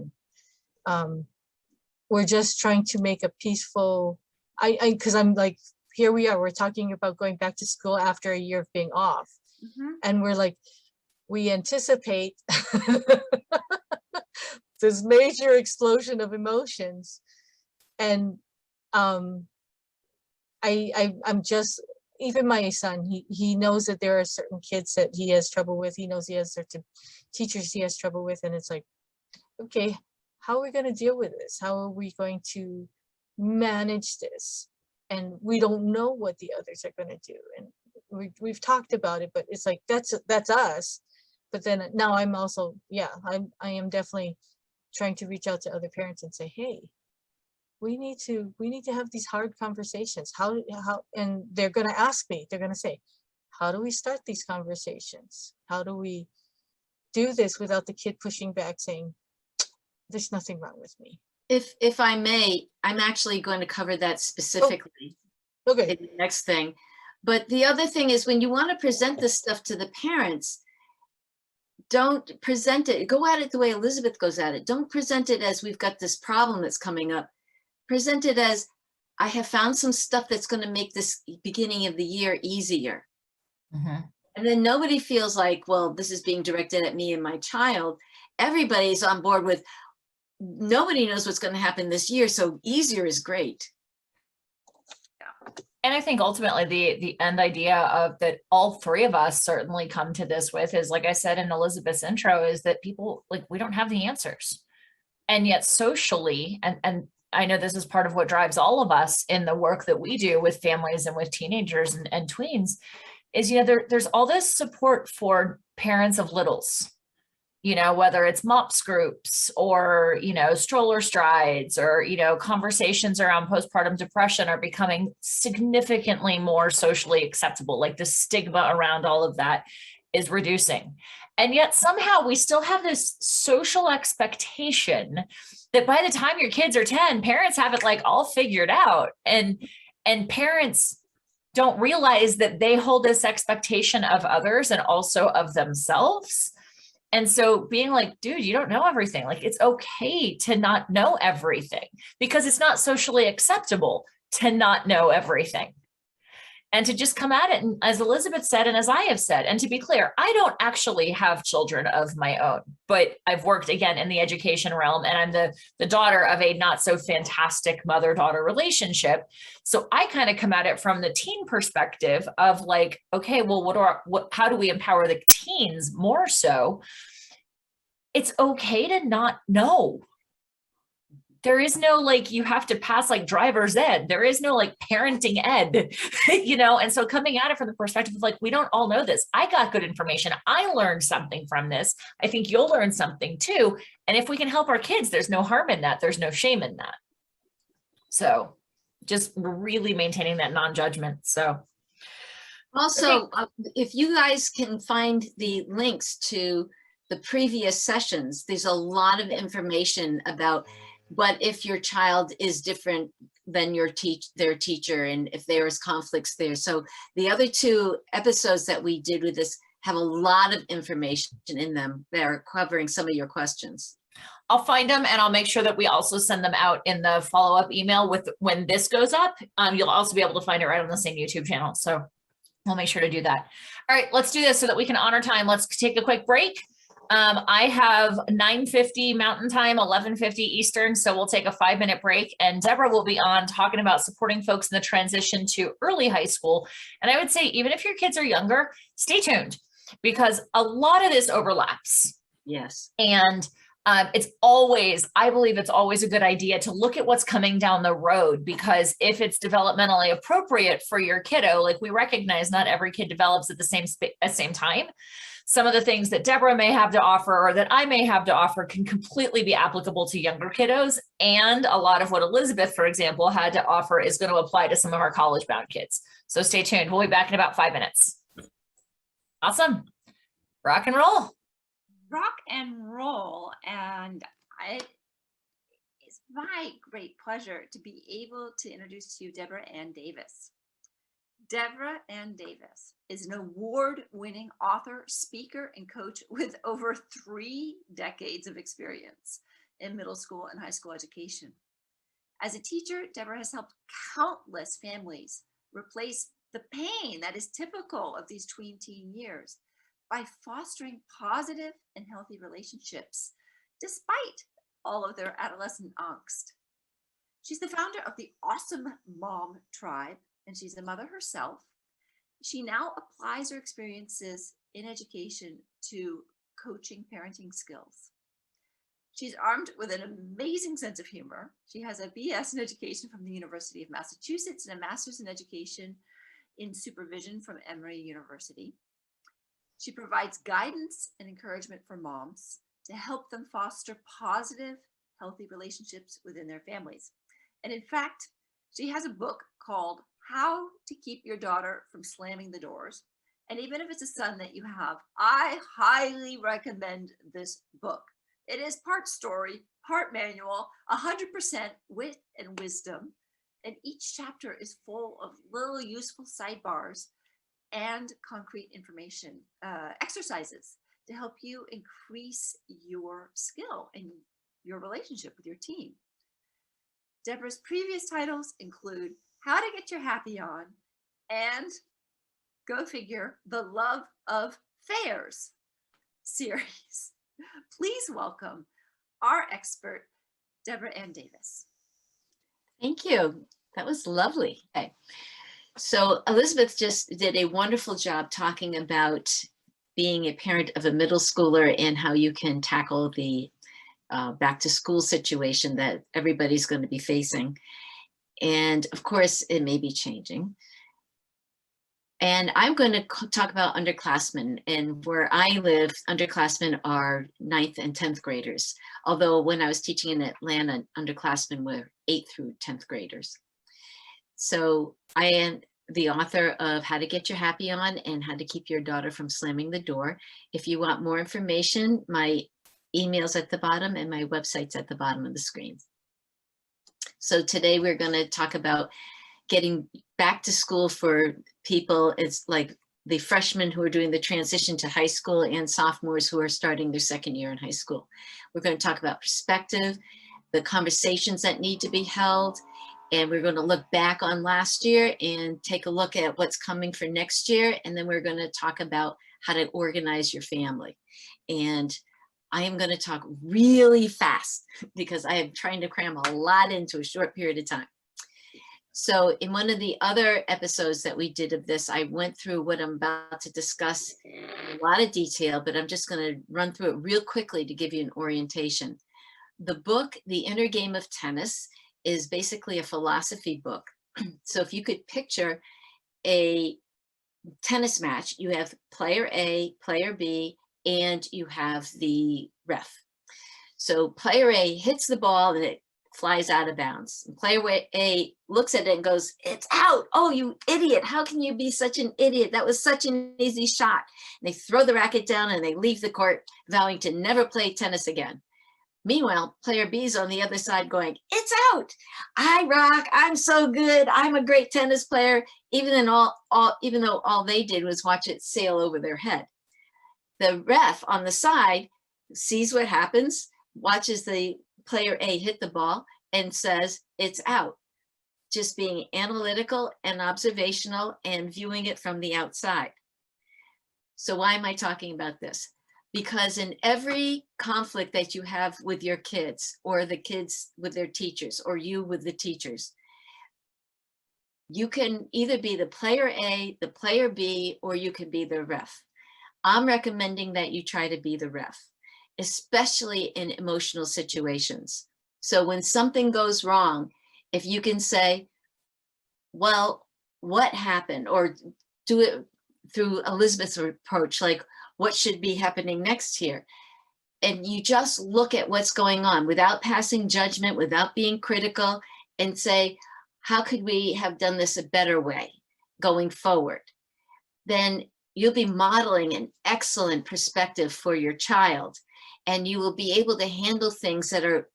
And we're just trying to make a peaceful, because I'm like, here we are, we're talking about going back to school after a year of being off. And we're like, we anticipate this major explosion of emotions. And I'm just, even my son, he knows that there are certain kids that he has trouble with. He knows he has certain teachers he has trouble with. And it's like, okay, how are we going to deal with this? How are we going to manage this? And we don't know what the others are going to do. And we've talked about it, but it's like, that's us. But then now I'm also, I am definitely trying to reach out to other parents and say, hey, we need to have these hard conversations. How, and they're going to ask me, they're going to say, how do we start these conversations? How do we do this without the kid pushing back saying, there's nothing wrong with me? If I may, I'm actually going to cover that specifically Okay. in the next thing. But the other thing is, when you want to present this stuff to the parents, don't present it, go at it the way Elisabeth goes at it. Don't present it as we've got this problem that's coming up. Present it as, I have found some stuff that's going to make this beginning of the year easier. And then nobody feels like, well, this is being directed at me and my child. Everybody's on board with, nobody knows what's going to happen this year, so easier is great. And I think ultimately the end idea of that all three of us certainly come to this with is, like I said in Elisabeth's intro, is that people, like, we don't have the answers. And yet socially, and I know this is part of what drives all of us in the work that we do with families and with teenagers and tweens, is, there's all this support for parents of littles. Whether it's MOPS groups or, stroller strides or, conversations around postpartum depression are becoming significantly more socially acceptable. Like the stigma around all of that is reducing. And yet somehow we still have this social expectation that by the time your kids are 10, parents have it like all figured out. And parents don't realize that they hold this expectation of others and also of themselves. And so being like, dude, you don't know everything. Like, it's okay to not know everything because it's not socially acceptable to not know everything. And to just come at it, and as Elisabeth said, and as I have said, and to be clear, I don't actually have children of my own, but I've worked again in the education realm, and I'm the daughter of a not so fantastic mother-daughter relationship. So I kind of come at it from the teen perspective of like, okay, well, how do we empower the teens more so? It's okay to not know. there is no like, you have to pass like driver's ed. There is no like parenting ed, you know? And so coming at it from the perspective of like, we don't all know this. I got good information. I learned something from this. I think you'll learn something too. And if we can help our kids, there's no harm in that. There's no shame in that. So just really maintaining that non-judgment. So Also, if you guys can find the links to the previous sessions, there's a lot of information about what if your child is different than their teacher, and if there's conflicts there. So the other 2 episodes that we did with this have a lot of information in them that are covering some of your questions. I'll find them and I'll make sure that we also send them out in the follow-up email with when this goes up. You'll also be able to find it right on the same YouTube channel. So I'll make sure to do that. All right, let's do this so that we can honor time. Let's take a quick break. I have 9:50 Mountain Time, 11:50 Eastern. So we'll take a 5-minute break, and Deborah will be on talking about supporting folks in the transition to early high school. And I would say, even if your kids are younger, stay tuned, because a lot of this overlaps. Yes. And I believe it's always a good idea to look at what's coming down the road, because if it's developmentally appropriate for your kiddo, like we recognize not every kid develops at the same time. Some of the things that Deborah may have to offer or that I may have to offer can completely be applicable to younger kiddos. And a lot of what Elisabeth, for example, had to offer is going to apply to some of our college-bound kids. So stay tuned. We'll be back in about 5 minutes. Awesome. Rock and roll. Rock and roll. And it's my great pleasure to be able to introduce to you Deborah Ann Davis. Deborah Ann Davis is an award-winning author, speaker, and coach with over 3 decades of experience in middle school and high school education. As a teacher, Deborah has helped countless families replace the pain that is typical of these tween-teen years by fostering positive and healthy relationships, despite all of their adolescent angst. She's the founder of the Awesome Mom Tribe, and she's a mother herself. She now applies her experiences in education to coaching parenting skills. She's armed with an amazing sense of humor. She has a BS in education from the University of Massachusetts and a master's in education in supervision from Emory University. She provides guidance and encouragement for moms to help them foster positive, healthy relationships within their families. And in fact, she has a book called How to Keep Your Daughter from Slamming the Doors. And even if it's a son that you have, I highly recommend this book. It is part story, part manual, 100% wit and wisdom. And each chapter is full of little useful sidebars and concrete information, exercises to help you increase your skill and your relationship with your teen. Deborah's previous titles include How to Get Your Happy On and, go figure, The Love of Fairs series. Please welcome our expert, Deborah Ann Davis. Thank you. That was lovely. Okay. So Elisabeth just did a wonderful job talking about being a parent of a middle schooler and how you can tackle the back to school situation that everybody's going to be facing. And of course, it may be changing. And I'm going to talk about underclassmen. And where I live, underclassmen are 9th and 10th graders. Although when I was teaching in Atlanta, underclassmen were 8th through 10th graders. So I am the author of How to Get Your Happy On and How to Keep Your Daughter from Slamming the Door. If you want more information, my email's at the bottom and my website's at the bottom of the screen. So today we're going to talk about getting back to school for people. It's like the freshmen who are doing the transition to high school and sophomores who are starting their second year in high school. We're going to talk about perspective, the conversations that need to be held, and we're going to look back on last year and take a look at what's coming for next year. And then we're going to talk about how to organize your family. And I am going to talk really fast because I am trying to cram a lot into a short period of time. So in one of the other episodes that we did of this, I went through what I'm about to discuss in a lot of detail, but I'm just going to run through it real quickly to give you an orientation. The book, The Inner Game of Tennis, is basically a philosophy book. So if you could picture a tennis match, you have player A, player B, and you have the ref. So player A hits the ball and it flies out of bounds. And player A looks at it and goes, "It's out. Oh, you idiot. How can you be such an idiot? That was such an easy shot." And they throw the racket down and they leave the court, vowing to never play tennis again. Meanwhile, player B is on the other side going, "It's out. I rock. I'm so good. I'm a great tennis player," even though all they did was watch it sail over their head. The ref on the side sees what happens, watches the player A hit the ball and says, "It's out." Just being analytical and observational and viewing it from the outside. So why am I talking about this? Because in every conflict that you have with your kids, or the kids with their teachers, or you with the teachers, you can either be the player A, the player B, or you can be the ref. I'm recommending that you try to be the ref, especially in emotional situations. So when something goes wrong, if you can say, "Well, what happened?" Or do it through Elisabeth's approach, like, "What should be happening next here?" And you just look at what's going on without passing judgment, without being critical, and say, "How could we have done this a better way going forward?" Then you'll be modeling an excellent perspective for your child, and you will be able to handle things that are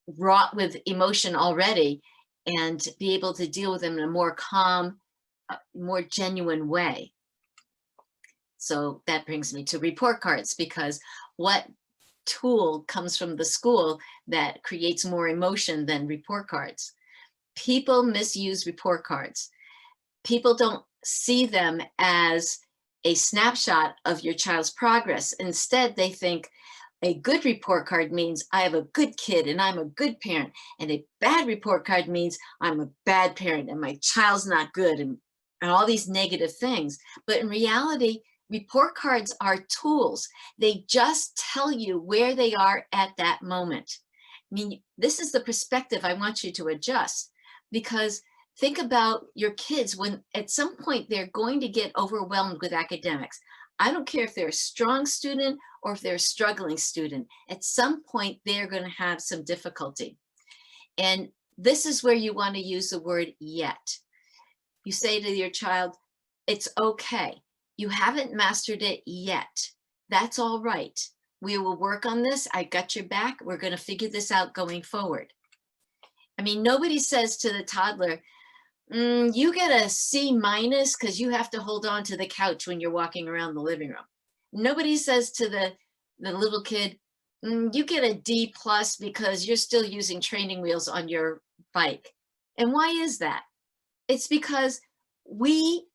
wrought with emotion already and be able to deal with them in a more calm, more genuine way. So that brings me to report cards, because what tool comes from the school that creates more emotion than report cards? People misuse report cards. People don't see them as a snapshot of your child's progress. Instead, they think a good report card means I have a good kid and I'm a good parent, and a bad report card means I'm a bad parent and my child's not good, and all these negative things. But in reality, report cards are tools. They just tell you where they are at that moment. I mean, this is the perspective I want you to adjust, because think about your kids when at some point they're going to get overwhelmed with academics. I don't care if they're a strong student or if they're a struggling student. At some point, they're going to have some difficulty. And this is where you want to use the word "yet." You say to your child, "It's okay. You haven't mastered it yet. That's all right. We will work on this. I got your back. We're going to figure this out going forward." I mean, nobody says to the toddler, "You get a C- because you have to hold on to the couch when you're walking around the living room." Nobody says to the little kid, "You get a D+ because you're still using training wheels on your bike." And why is that? It's because we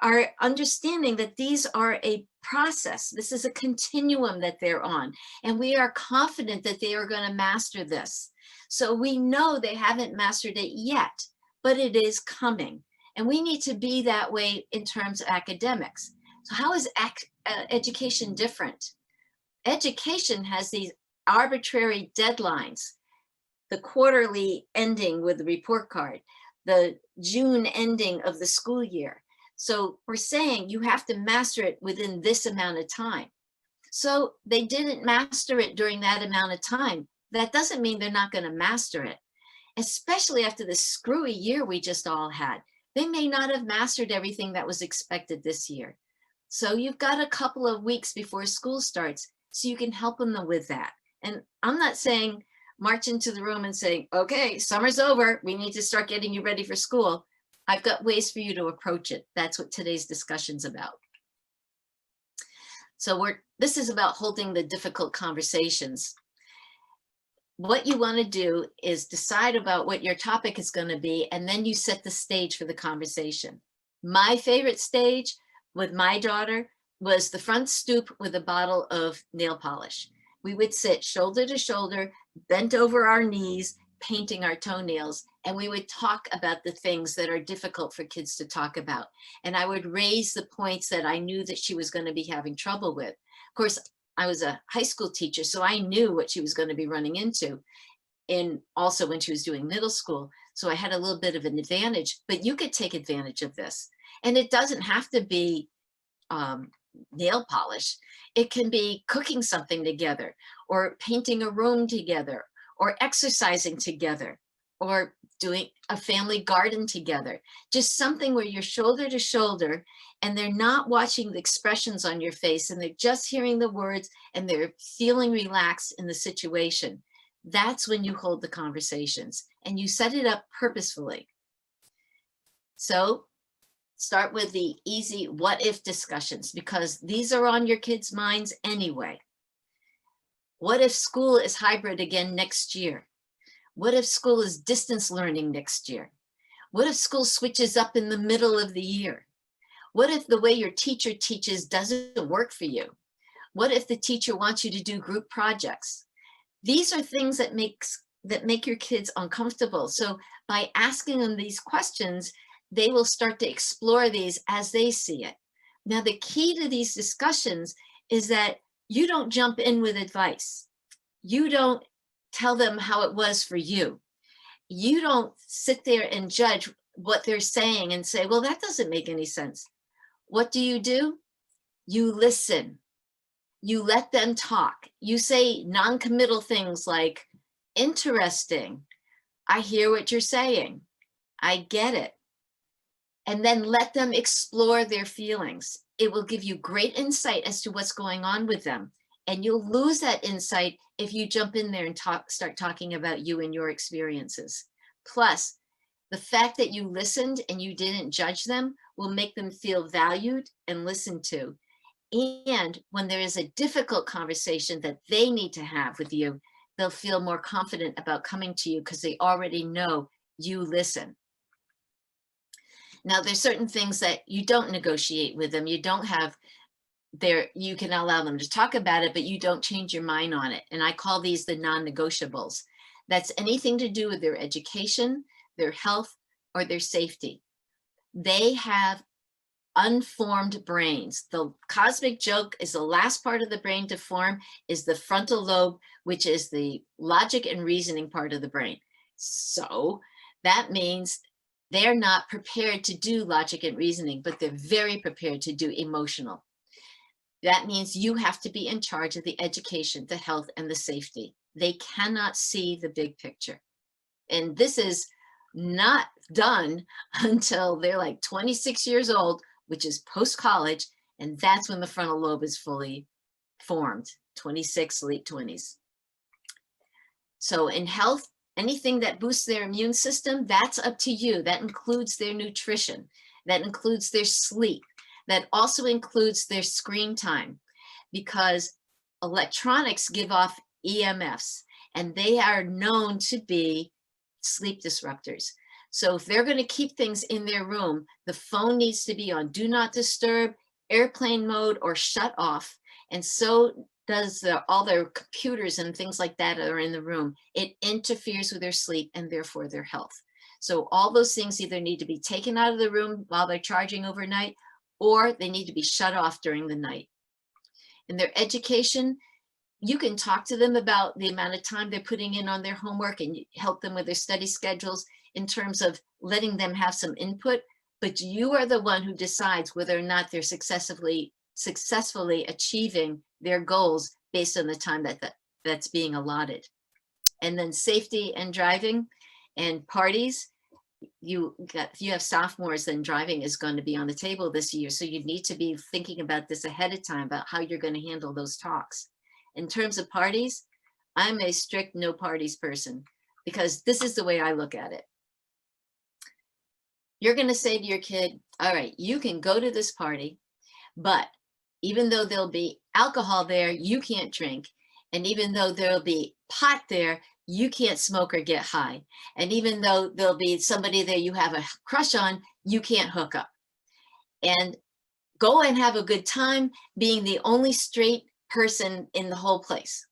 are understanding that these are a process. This is a continuum that they're on, and we are confident that they are going to master this. So we know they haven't mastered it yet, but it is coming. And we need to be that way in terms of academics. So how is education different? Education has these arbitrary deadlines: the quarterly ending with the report card, the June ending of the school year. So we're saying you have to master it within this amount of time. So they didn't master it during that amount of time. That doesn't mean they're not going to master it, especially after the screwy year we just all had. They may not have mastered everything that was expected this year. So you've got a couple of weeks before school starts, so you can help them with that. And I'm not saying march into the room and say, "Okay, summer's over. We need to start getting you ready for school." I've got ways for you to approach it. That's what today's discussion's about. So this is about holding the difficult conversations. What you want to do is decide about what your topic is going to be, and then you set the stage for the conversation. My favorite stage with my daughter was the front stoop with a bottle of nail polish. We would sit shoulder to shoulder, bent over our knees, painting our toenails, and we would talk about the things that are difficult for kids to talk about. And I would raise the points that I knew that she was going to be having trouble with. Of course, I was a high school teacher, so I knew what she was going to be running into. in also when she was doing middle school. So I had a little bit of an advantage, but you could take advantage of this. And it doesn't have to be nail polish. It can be cooking something together, or painting a room together, or exercising together, or doing a family garden together. Just something where you're shoulder to shoulder and they're not watching the expressions on your face, and they're just hearing the words and they're feeling relaxed in the situation. That's when you hold the conversations and you set it up purposefully. So start with the easy what if discussions, because these are on your kids' minds anyway. What if school is hybrid again next year? What if school is distance learning next year? What if school switches up in the middle of the year? What if the way your teacher teaches doesn't work for you? What if the teacher wants you to do group projects? These are things that make your kids uncomfortable. So by asking them these questions, they will start to explore these as they see it. Now, the key to these discussions is that you don't jump in with advice. You don't tell them how it was for you. You don't sit there and judge what they're saying and say, well, that doesn't make any sense. What do? You listen. You let them talk. You say non-committal things like, interesting. I hear what you're saying. I get it. And then let them explore their feelings. It will give you great insight as to what's going on with them. And you'll lose that insight if you jump in there and start talking about you and your experiences. Plus, the fact that you listened and you didn't judge them will make them feel valued and listened to. And when there is a difficult conversation that they need to have with you, they'll feel more confident about coming to you because they already know you listen. Now, there's certain things that you don't negotiate with them. You don't have you can allow them to talk about it, but you don't change your mind on it. And I call these the non-negotiables. That's anything to do with their education, their health, or their safety. They have unformed brains. The cosmic joke is the last part of the brain to form is the frontal lobe, which is the logic and reasoning part of the brain. So that means they're not prepared to do logic and reasoning, but they're very prepared to do emotional. That means you have to be in charge of the education, the health, and the safety. They cannot see the big picture. And this is not done until they're like 26 years old, which is post-college, and that's when the frontal lobe is fully formed, 26, late 20s. So in health, anything that boosts their immune system, that's up to you. That includes their nutrition. That includes their sleep. That also includes their screen time, because electronics give off EMFs, and they are known to be sleep disruptors. So if they're going to keep things in their room, the phone needs to be on do not disturb, airplane mode, or shut off. And so does all their computers and things like that are in the room. It interferes with their sleep and therefore their health. So all those things either need to be taken out of the room while they're charging overnight, or they need to be shut off during the night. In their education, you can talk to them about the amount of time they're putting in on their homework and help them with their study schedules in terms of letting them have some input, but you are the one who decides whether or not they're successfully achieving their goals based on the time that's being allotted. And then safety and driving and parties. If you have sophomores, then driving is going to be on the table this year. So you need to be thinking about this ahead of time about how you're going to handle those talks. In terms of parties, I'm a strict no parties person because this is the way I look at it. You're going to say to your kid, all right, you can go to this party, but even though there'll be alcohol there, you can't drink. And even though there'll be pot there, you can't smoke or get high. And even though there'll be somebody there you have a crush on, you can't hook up. And go and have a good time being the only straight person in the whole place.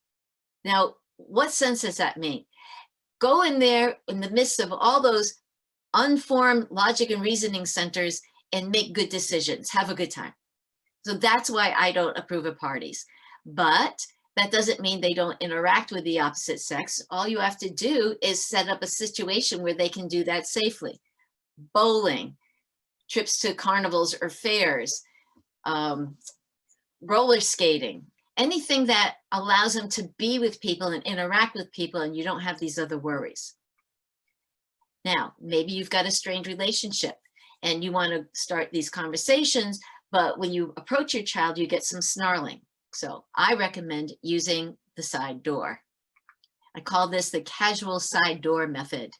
Now, what sense does that make? Go in there in the midst of all those unformed logic and reasoning centers and make good decisions. Have a good time. So that's why I don't approve of parties. But That doesn't mean they don't interact with the opposite sex. All you have to do is set up a situation where they can do that safely. Bowling, trips to carnivals or fairs, roller skating, anything that allows them to be with people and interact with people, and you don't have these other worries. Now, maybe you've got a strained relationship and you want to start these conversations, but when you approach your child, you get some snarling. So I recommend using the side door. I call this the casual side door method.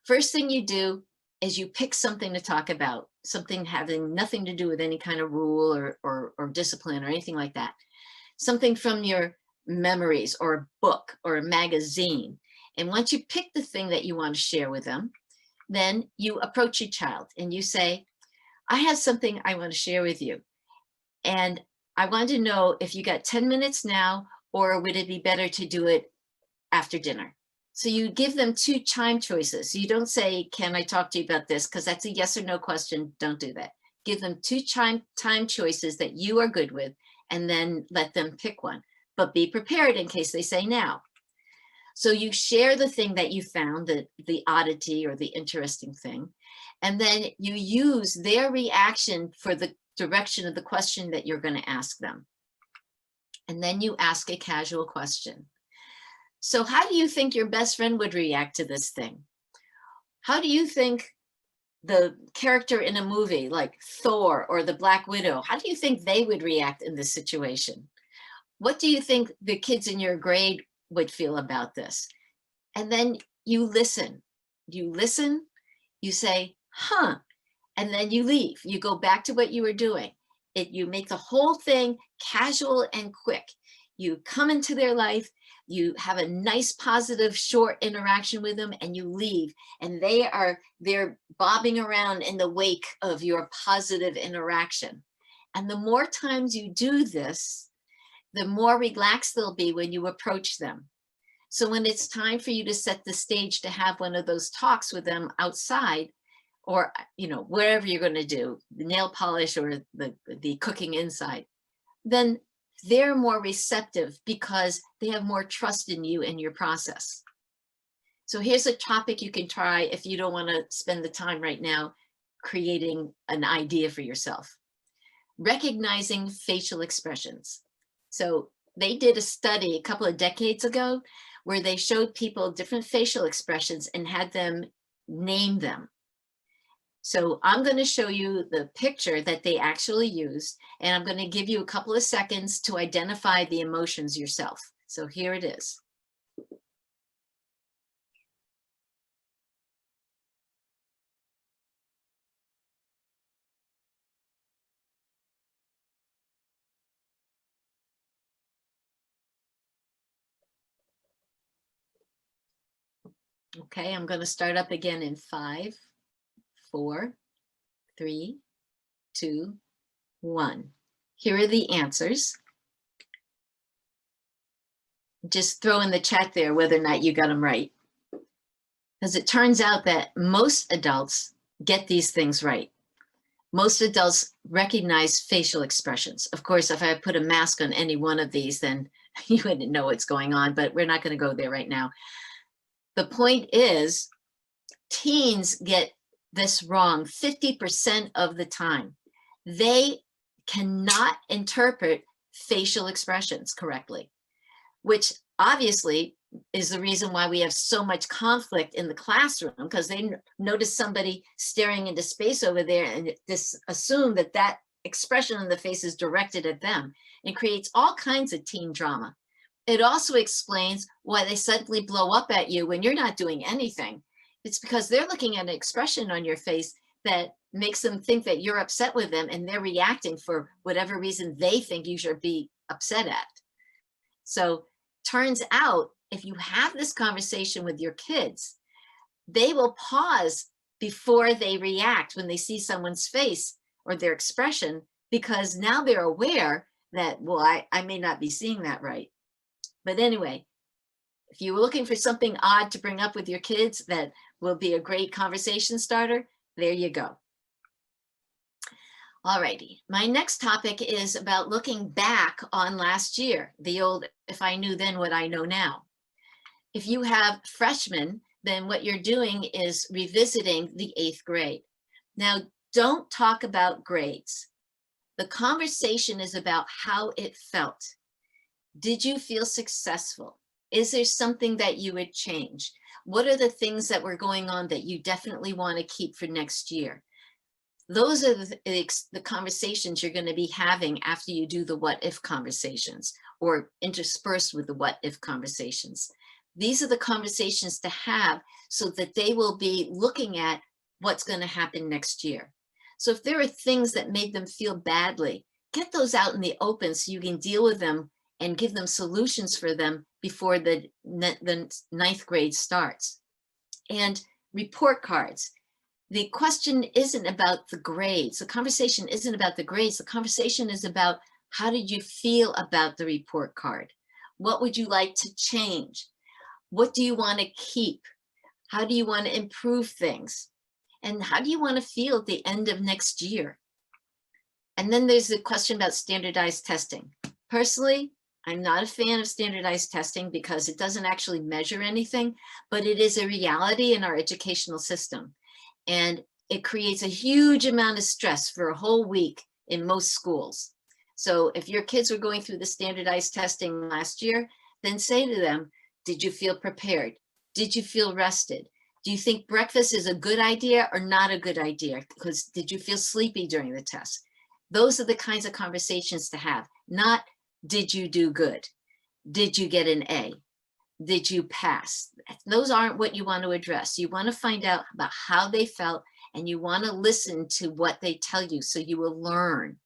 First thing you do is you pick something to talk about, something having nothing to do with any kind of rule or discipline or anything like that. Something from your memories or a book or a magazine. And once you pick the thing that you want to share with them, then you approach your child and you say, I have something I want to share with you. And I want to know if you got 10 minutes now, or would it be better to do it after dinner? So you give them 2 time choices. You don't say, can I talk to you about this? Because that's a yes or no question. Don't do that. Give them 2 time choices that you are good with, and then let them pick one. But be prepared in case they say now. So you share the thing that you found, the oddity or the interesting thing, and then you use their reaction for the direction of the question that you're going to ask them. And then you ask a casual question. So how do you think your best friend would react to this thing? How do you think the character in a movie like Thor or the Black Widow, how do you think they would react in this situation? What do you think the kids in your grade would feel about this? And then you listen. You listen, you say, huh, and then you leave. You go back to what you were doing. You make the whole thing casual and quick. You come into their life, you have a nice, positive, short interaction with them, and you leave. And they're bobbing around in the wake of your positive interaction. And the more times you do this, the more relaxed they'll be when you approach them. So when it's time for you to set the stage to have one of those talks with them outside, or wherever you're going to do the nail polish or the cooking inside, then they're more receptive because they have more trust in you and your process. So here's a topic you can try if you don't want to spend the time right now creating an idea for yourself. Recognizing facial expressions. So they did a study a couple of decades ago where they showed people different facial expressions and had them name them. So I'm going to show you the picture that they actually used, and I'm going to give you a couple of seconds to identify the emotions yourself. So here it is. Okay, I'm going to start up again in 5, 4, 3, 2, 1. Here are the answers. Just throw in the chat there whether or not you got them right. Because it turns out that most adults get these things right. Most adults recognize facial expressions. Of course, if I put a mask on any one of these, then you wouldn't know what's going on, but we're not going to go there right now. The point is, teens get this wrong 50% of the time. They cannot interpret facial expressions correctly, which obviously is the reason why we have so much conflict in the classroom, because they notice somebody staring into space over there and assume that that expression on the face is directed at them, and creates all kinds of teen drama. It also explains why they suddenly blow up at you when you're not doing anything. It's because they're looking at an expression on your face that makes them think that you're upset with them, and they're reacting for whatever reason they think you should be upset at. So turns out, if you have this conversation with your kids, they will pause before they react when they see someone's face or their expression, because now they're aware that, well, I may not be seeing that right. But anyway, if you were looking for something odd to bring up with your kids that will be a great conversation starter, there you go. All righty. My next topic is about looking back on last year, the old, if I knew then what I know now. If you have freshmen, then what you're doing is revisiting the 8th grade. Now, don't talk about grades. The conversation is about how it felt. Did you feel successful? Is there something that you would change? What are the things that were going on that you definitely want to keep for next year? Those are the conversations you're going to be having after you do the what if conversations, or interspersed with the what if conversations. These are the conversations to have so that they will be looking at what's going to happen next year. So if there are things that made them feel badly, get those out in the open so you can deal with them and give them solutions for them before the 9th grade starts. And report cards. The question isn't about the grades. The conversation isn't about the grades. The conversation is about, how did you feel about the report card? What would you like to change? What do you want to keep? How do you want to improve things? And how do you want to feel at the end of next year? And then there's the question about standardized testing. Personally, I'm not a fan of standardized testing because it doesn't actually measure anything, but it is a reality in our educational system. And it creates a huge amount of stress for a whole week in most schools. So if your kids were going through the standardized testing last year, then say to them, did you feel prepared? Did you feel rested? Do you think breakfast is a good idea or not a good idea? Because did you feel sleepy during the test? Those are the kinds of conversations to have, not did you do good? Did you get an A? Did you pass? Those aren't what you want to address. You want to find out about how they felt, and you want to listen to what they tell you so you will learn.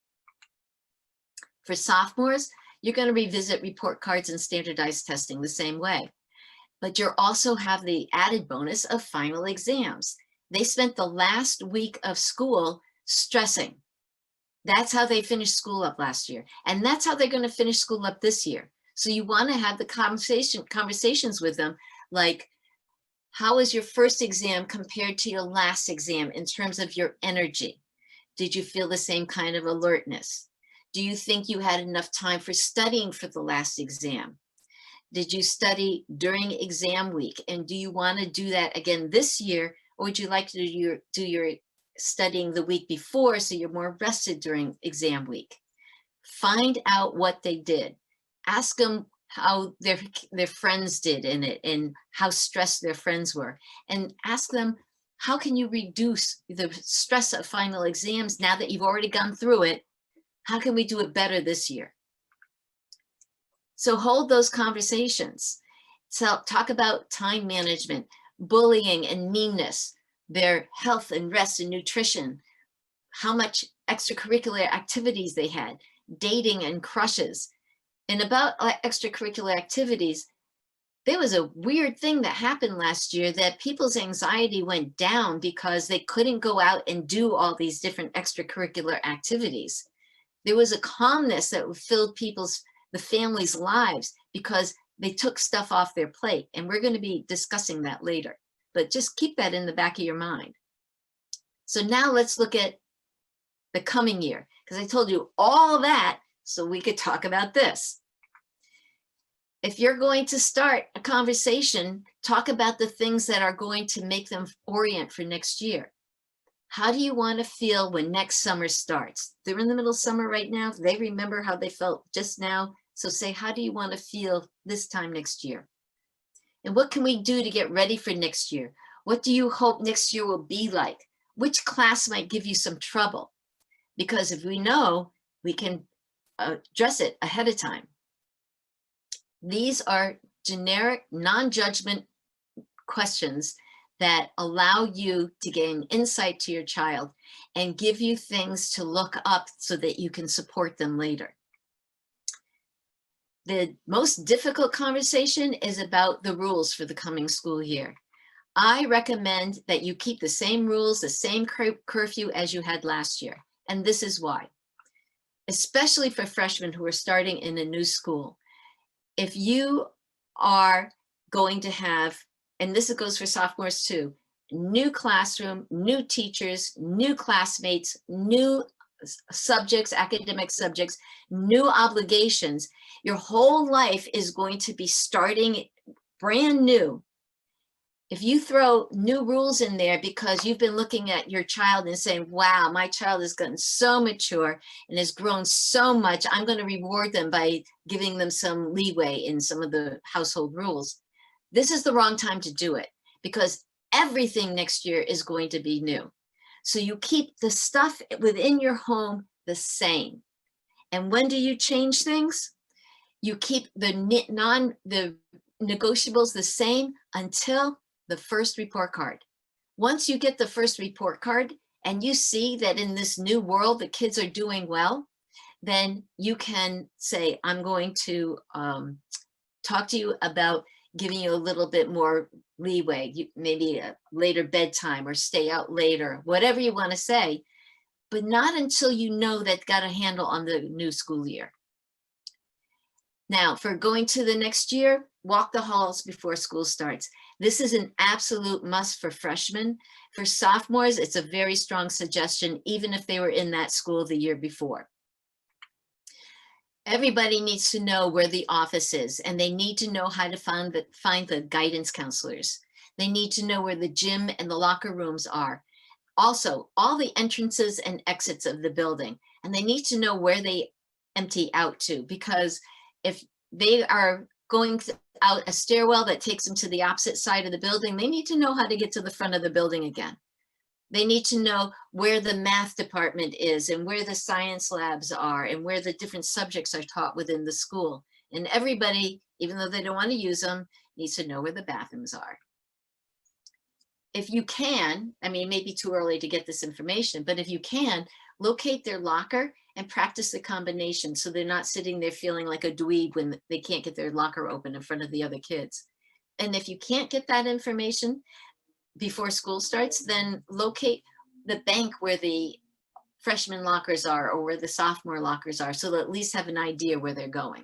For sophomores, you're going to revisit report cards and standardized testing the same way. But you also have the added bonus of final exams. They spent the last week of school stressing. That's how they finished school up last year. And that's how they're going to finish school up this year. So you want to have the conversations with them, like, how was your first exam compared to your last exam in terms of your energy? Did you feel the same kind of alertness? Do you think you had enough time for studying for the last exam? Did you study during exam week? And do you want to do that again this year? Or would you like to do your studying the week before so you're more rested during exam week? Find out what they did. Ask them how their friends did in it and how stressed their friends were. And ask them, how can you reduce the stress of final exams now that you've already gone through it? How can we do it better this year? So hold those conversations. So talk about time management, bullying and meanness, their health and rest and nutrition, how much extracurricular activities they had, dating and crushes. And about extracurricular activities, there was a weird thing that happened last year that people's anxiety went down because they couldn't go out and do all these different extracurricular activities. There was a calmness that filled the families' lives because they took stuff off their plate. And we're going to be discussing that later, but just keep that in the back of your mind. So now let's look at the coming year, because I told you all that so we could talk about this. If you're going to start a conversation, talk about the things that are going to make them orient for next year. How do you want to feel when next summer starts? They're in the middle of summer right now. They remember how they felt just now. So say, how do you want to feel this time next year? And what can we do to get ready for next year? What do you hope next year will be like? Which class might give you some trouble? Because if we know, we can address it ahead of time. These are generic, non-judgment questions that allow you to gain insight to your child and give you things to look up so that you can support them later. The most difficult conversation is about the rules for the coming school year. I recommend that you keep the same rules, the same curfew as you had last year. And this is why. Especially for freshmen who are starting in a new school. If you are going to have, and this goes for sophomores too, new classroom, new teachers, new classmates, new subjects, academic subjects, new obligations. Your whole life is going to be starting brand new. If you throw new rules in there because you've been looking at your child and saying, wow, my child has gotten so mature and has grown so much, I'm going to reward them by giving them some leeway in some of the household rules. This is the wrong time to do it, because everything next year is going to be new. So you keep the stuff within your home the same. And when do you change things? You keep the negotiables the same until the first report card. Once you get the first report card and you see that in this new world the kids are doing well, then you can say, I'm going to talk to you about giving you a little bit more leeway, maybe a later bedtime or stay out later, whatever you want to say, but not until you know that got a handle on the new school year. Now, for going to the next year, walk the halls before school starts. This is an absolute must for freshmen. For sophomores, it's a very strong suggestion, even if they were in that school the year before. Everybody needs to know where the office is, and they need to know how to find the guidance counselors. They need to know where the gym and the locker rooms are. Also, all the entrances and exits of the building, and they need to know where they empty out to, because if they are going out a stairwell that takes them to the opposite side of the building, they need to know how to get to the front of the building again. They need to know where the math department is and where the science labs are and where the different subjects are taught within the school. And everybody, even though they don't want to use them, needs to know where the bathrooms are. If you can, I mean, it may be too early to get this information, but if you can, locate their locker and practice the combination so they're not sitting there feeling like a dweeb when they can't get their locker open in front of the other kids. And if you can't get that information before school starts, then locate the bank where the freshman lockers are or where the sophomore lockers are, so they'll at least have an idea where they're going.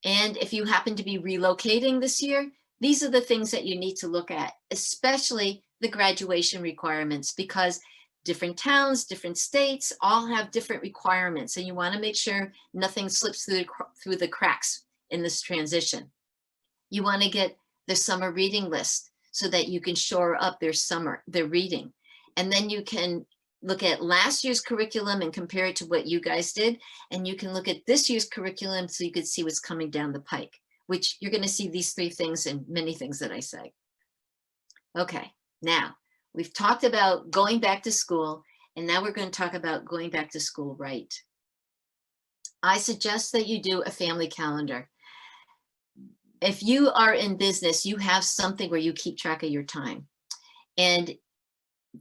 And if you happen to be relocating this year, these are the things that you need to look at, especially the graduation requirements, because different towns, different states all have different requirements, and you want to make sure nothing slips through the cracks in this transition. You want to get the summer reading list so that you can shore up their reading. And then you can look at last year's curriculum and compare it to what you guys did. And you can look at this year's curriculum so you can see what's coming down the pike, which you're going to see these three things and many things that I say. Okay, now we've talked about going back to school, and now we're going to talk about going back to school right. I suggest that you do a family calendar. If you are in business, you have something where you keep track of your time. And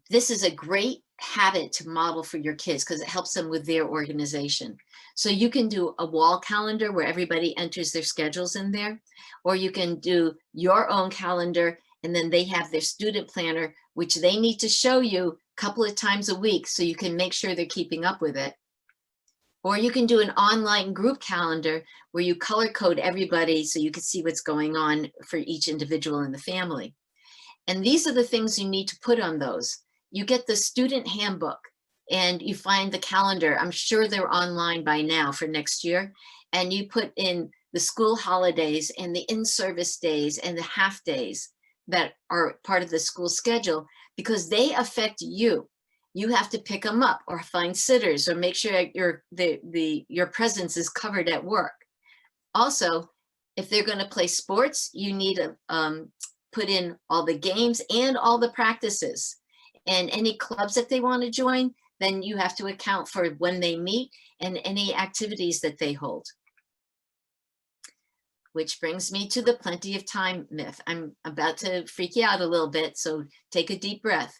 this is a great habit to model for your kids because it helps them with their organization. So you can do a wall calendar where everybody enters their schedules in there, or you can do your own calendar and then they have their student planner, which they need to show you a couple of times a week so you can make sure they're keeping up with it. Or you can do an online group calendar where you color code everybody so you can see what's going on for each individual in the family. And these are the things you need to put on those. You get the student handbook and you find the calendar. I'm sure they're online by now for next year. And you put in the school holidays and the in-service days and the half days that are part of the school schedule because they affect you. You have to pick them up or find sitters or make sure your presence is covered at work. Also, if they're going to play sports, you need to put in all the games and all the practices. And any clubs that they want to join, then you have to account for when they meet and any activities that they hold. Which brings me to the plenty of time myth. I'm about to freak you out a little bit, so take a deep breath.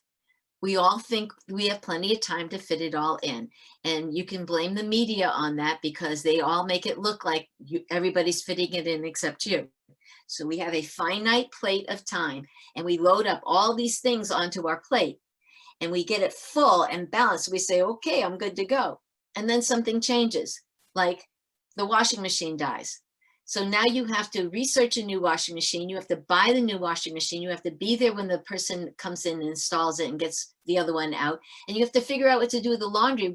We all think we have plenty of time to fit it all in. And you can blame the media on that because they all make it look like everybody's fitting it in except you. So we have a finite plate of time and we load up all these things onto our plate and we get it full and balanced. We say, okay, I'm good to go. And then something changes, like the washing machine dies. So now you have to research a new washing machine. You have to buy the new washing machine. You have to be there when the person comes in and installs it and gets the other one out. And you have to figure out what to do with the laundry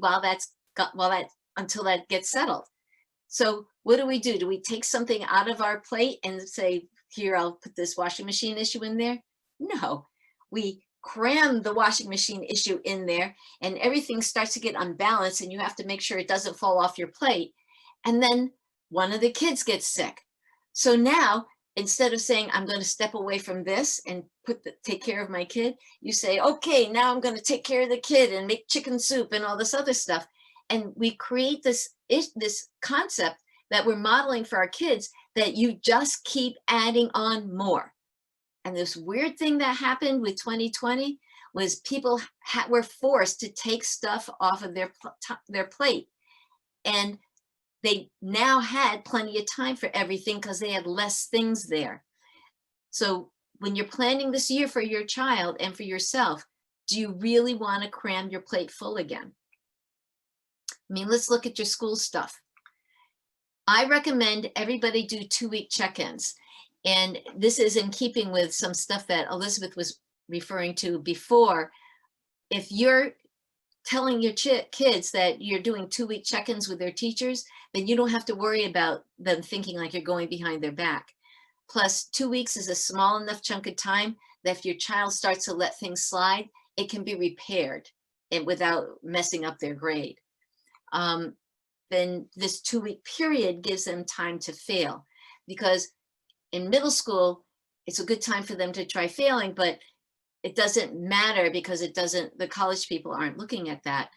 until that gets settled. So what do? Do we take something out of our plate and say, here, I'll put this washing machine issue in there? No, we cram the washing machine issue in there and everything starts to get unbalanced and you have to make sure it doesn't fall off your plate. And then one of the kids gets sick. So now, instead of saying, I'm going to step away from this and take care of my kid, you say, okay, now I'm going to take care of the kid and make chicken soup and all this other stuff. And we create this concept that we're modeling for our kids, that you just keep adding on more. And this weird thing that happened with 2020 was people were forced to take stuff off of their plate. And they now had plenty of time for everything because they had less things there. So when you're planning this year for your child and for yourself, do you really want to cram your plate full again? I mean, let's look at your school stuff. I recommend everybody do 2-week check-ins. And this is in keeping with some stuff that Elisabeth was referring to before. If you're telling your kids that you're doing 2-week check-ins with their teachers, then you don't have to worry about them thinking like you're going behind their back. Plus, 2 weeks is a small enough chunk of time that if your child starts to let things slide, it can be repaired and without messing up their grade. Then this 2-week period gives them time to fail, because in middle school, it's a good time for them to try failing, but it doesn't matter because the college people aren't looking at that.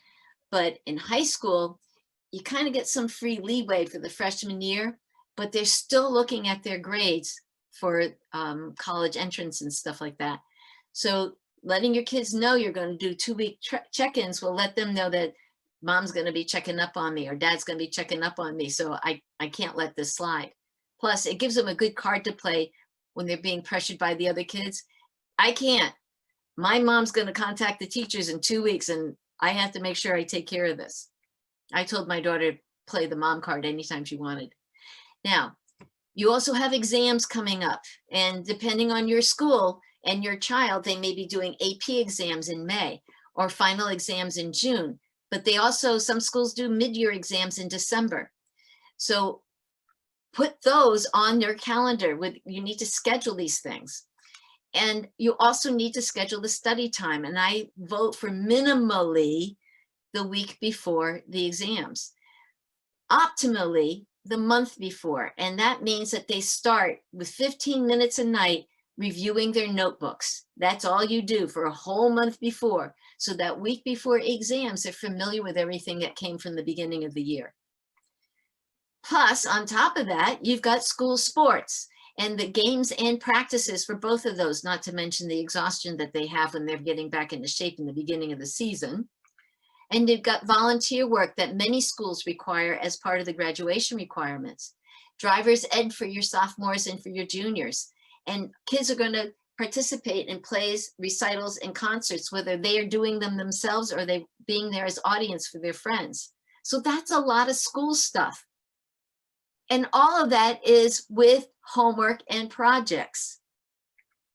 But in high school, you kind of get some free leeway for the freshman year, but they're still looking at their grades for college entrance and stuff like that. So letting your kids know you're going to do 2-week check-ins will let them know that mom's going to be checking up on me or dad's going to be checking up on me. So I can't let this slide. Plus, it gives them a good card to play when they're being pressured by the other kids. I can't. My mom's going to contact the teachers in 2 weeks and I have to make sure I take care of this. I told my daughter to play the mom card anytime she wanted. Now, you also have exams coming up, and depending on your school and your child, they may be doing AP exams in May or final exams in June, but some schools do mid-year exams in December. So put those on your calendar. You need to schedule these things. And you also need to schedule the study time. And I vote for minimally the week before the exams, optimally the month before. And that means that they start with 15 minutes a night reviewing their notebooks. That's all you do for a whole month before. So that week before exams, they're familiar with everything that came from the beginning of the year. Plus, on top of that, you've got school sports and the games and practices for both of those, not to mention the exhaustion that they have when they're getting back into shape in the beginning of the season. And you've got volunteer work that many schools require as part of the graduation requirements. Driver's ed for your sophomores and for your juniors. And kids are going to participate in plays, recitals, and concerts, whether they are doing them themselves or they being there as audience for their friends. So that's a lot of school stuff. And all of that is with homework and projects.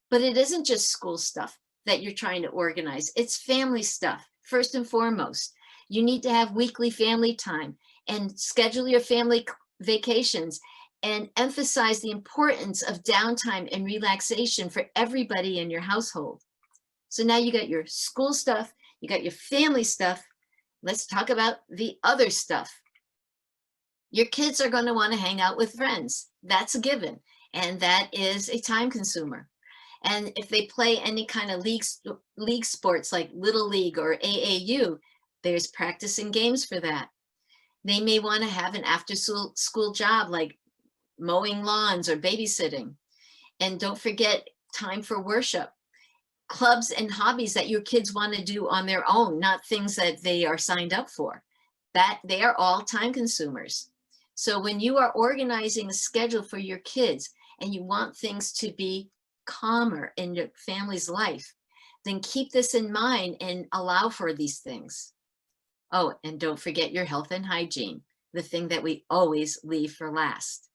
But it isn't just school stuff that you're trying to organize. It's family stuff, first and foremost. You need to have weekly family time and schedule your family vacations and emphasize the importance of downtime and relaxation for everybody in your household. So now you got your school stuff, you got your family stuff. Let's talk about the other stuff. Your kids are going to want to hang out with friends. That's a given. And that is a time consumer. And if they play any kind of league sports like Little League or AAU, there's practice and games for that. They may want to have an after school job like mowing lawns or babysitting. And don't forget time for worship. Clubs and hobbies that your kids want to do on their own, not things that they are signed up for. That they are all time consumers. So when you are organizing a schedule for your kids and you want things to be calmer in your family's life, then keep this in mind and allow for these things. Oh, and don't forget your health and hygiene, the thing that we always leave for last.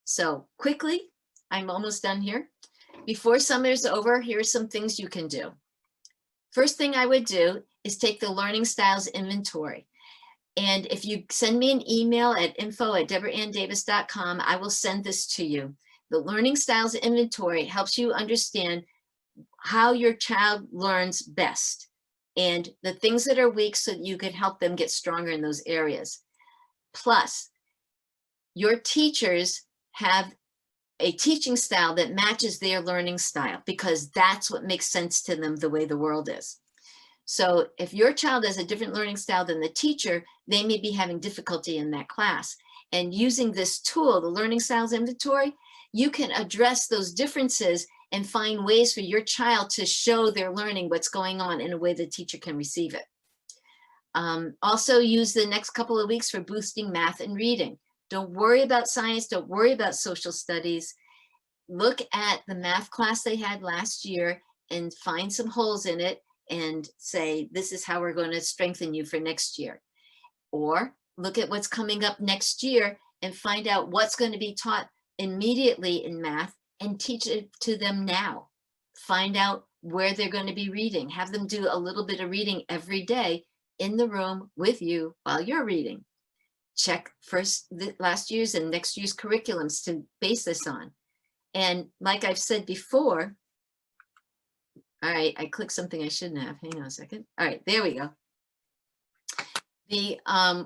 So quickly, I'm almost done here. Before summer is over, here are some things you can do. First thing I would do is take the learning styles inventory. And if you send me an email at info@deborahanndavis.com, I will send this to you. The learning styles inventory helps you understand how your child learns best and the things that are weak so that you can help them get stronger in those areas. Plus, your teachers have a teaching style that matches their learning style because that's what makes sense to them the way the world is. So if your child has a different learning style than the teacher, they may be having difficulty in that class. And using this tool, the learning styles inventory, you can address those differences and find ways for your child to show their learning what's going on in a way the teacher can receive it. Also use the next couple of weeks for boosting math and reading. Don't worry about science, don't worry about social studies. Look at the math class they had last year and find some holes in it and say, this is how we're going to strengthen you for next year. Or look at what's coming up next year and find out what's going to be taught immediately in math and teach it to them now. Find out where they're going to be reading. Have them do a little bit of reading every day in the room with you while you're reading. Check last year's and next year's curriculums to base this on. And like I've said before, all right, I clicked something I shouldn't have. Hang on a second. All right, there we go.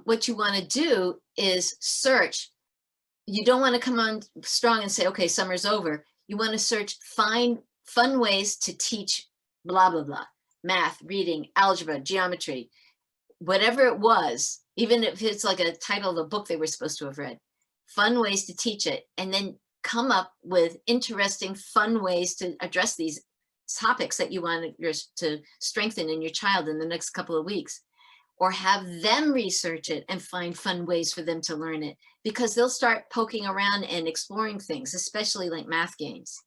What you want to do is search. You don't want to come on strong and say, okay, summer's over. You want to search, find fun ways to teach blah, blah, blah. Math, reading, algebra, geometry, whatever it was, even if it's like a title of a book they were supposed to have read. Fun ways to teach it, and then come up with interesting, fun ways to address these topics that you want to strengthen in your child in the next couple of weeks. Or have them research it and find fun ways for them to learn it, because they'll start poking around and exploring things, especially like math games.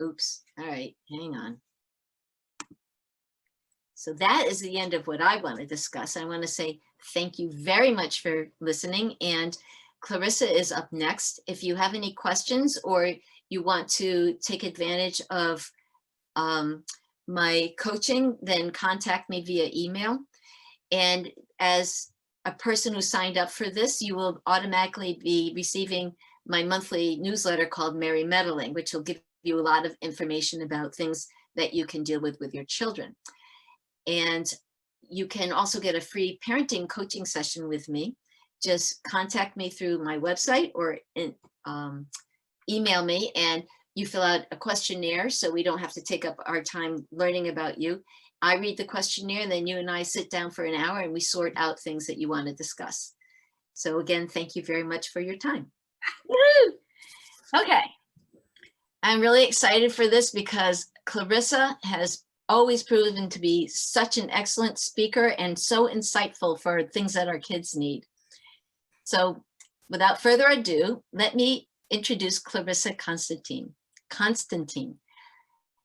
Oops, all right, hang on. So that is the end of what I want to discuss. I want to say thank you very much for listening, and Clarissa is up next. If you have any questions or you want to take advantage of my coaching, then contact me via email. And as a person who signed up for this, you will automatically be receiving my monthly newsletter called Merry Meddling, which will give you a lot of information about things that you can deal with your children. And you can also get a free parenting coaching session with me. Just contact me through my website or email me, and you fill out a questionnaire so we don't have to take up our time learning about you. I read the questionnaire, and then you and I sit down for an hour and we sort out things that you want to discuss. So again, thank you very much for your time. Woo! Okay. I'm really excited for this because Clarissa has always proven to be such an excellent speaker and so insightful for things that our kids need. So without further ado, let me introduce Clarissa Constantine.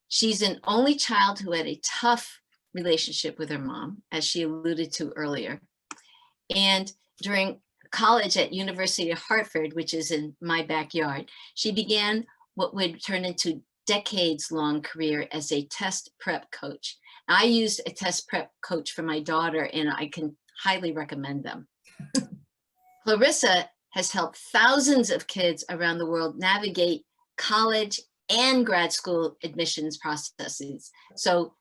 She's an only child who had a tough relationship with her mom, as she alluded to earlier. And during college at University of Hartford, which is in my backyard, she began what would turn into decades-long career as a test prep coach. I used a test prep coach for my daughter, and I can highly recommend them. Clarissa has helped thousands of kids around the world navigate college and grad school admissions processes. So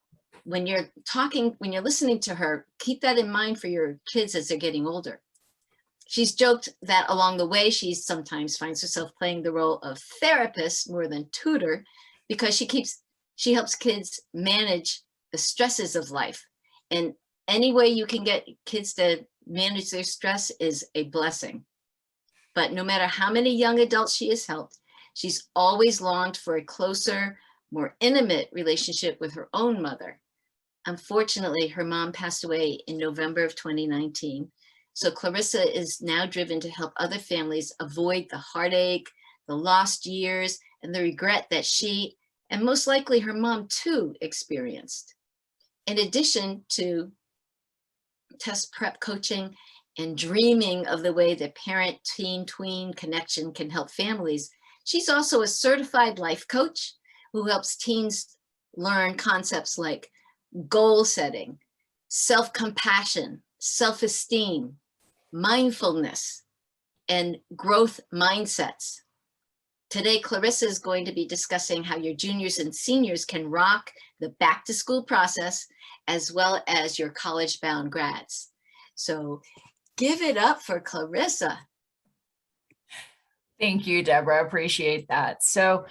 when you're listening to her, keep that in mind for your kids as they're getting older. She's joked that along the way, she sometimes finds herself playing the role of therapist more than tutor, because she helps kids manage the stresses of life. And any way you can get kids to manage their stress is a blessing. But no matter how many young adults she has helped, she's always longed for a closer, more intimate relationship with her own mother. Unfortunately, her mom passed away in November of 2019. So Clarissa is now driven to help other families avoid the heartache, the lost years, and the regret that she, and most likely her mom too, experienced. In addition to test prep coaching and dreaming of the way the parent-teen-tween connection can help families. She's also a certified life coach who helps teens learn concepts like goal setting, self-compassion, self-esteem, mindfulness, and growth mindsets. Today, Clarissa is going to be discussing how your juniors and seniors can rock the back to school process, as well as your college-bound grads. So give it up for Clarissa. Thank you, Deborah. Appreciate that. So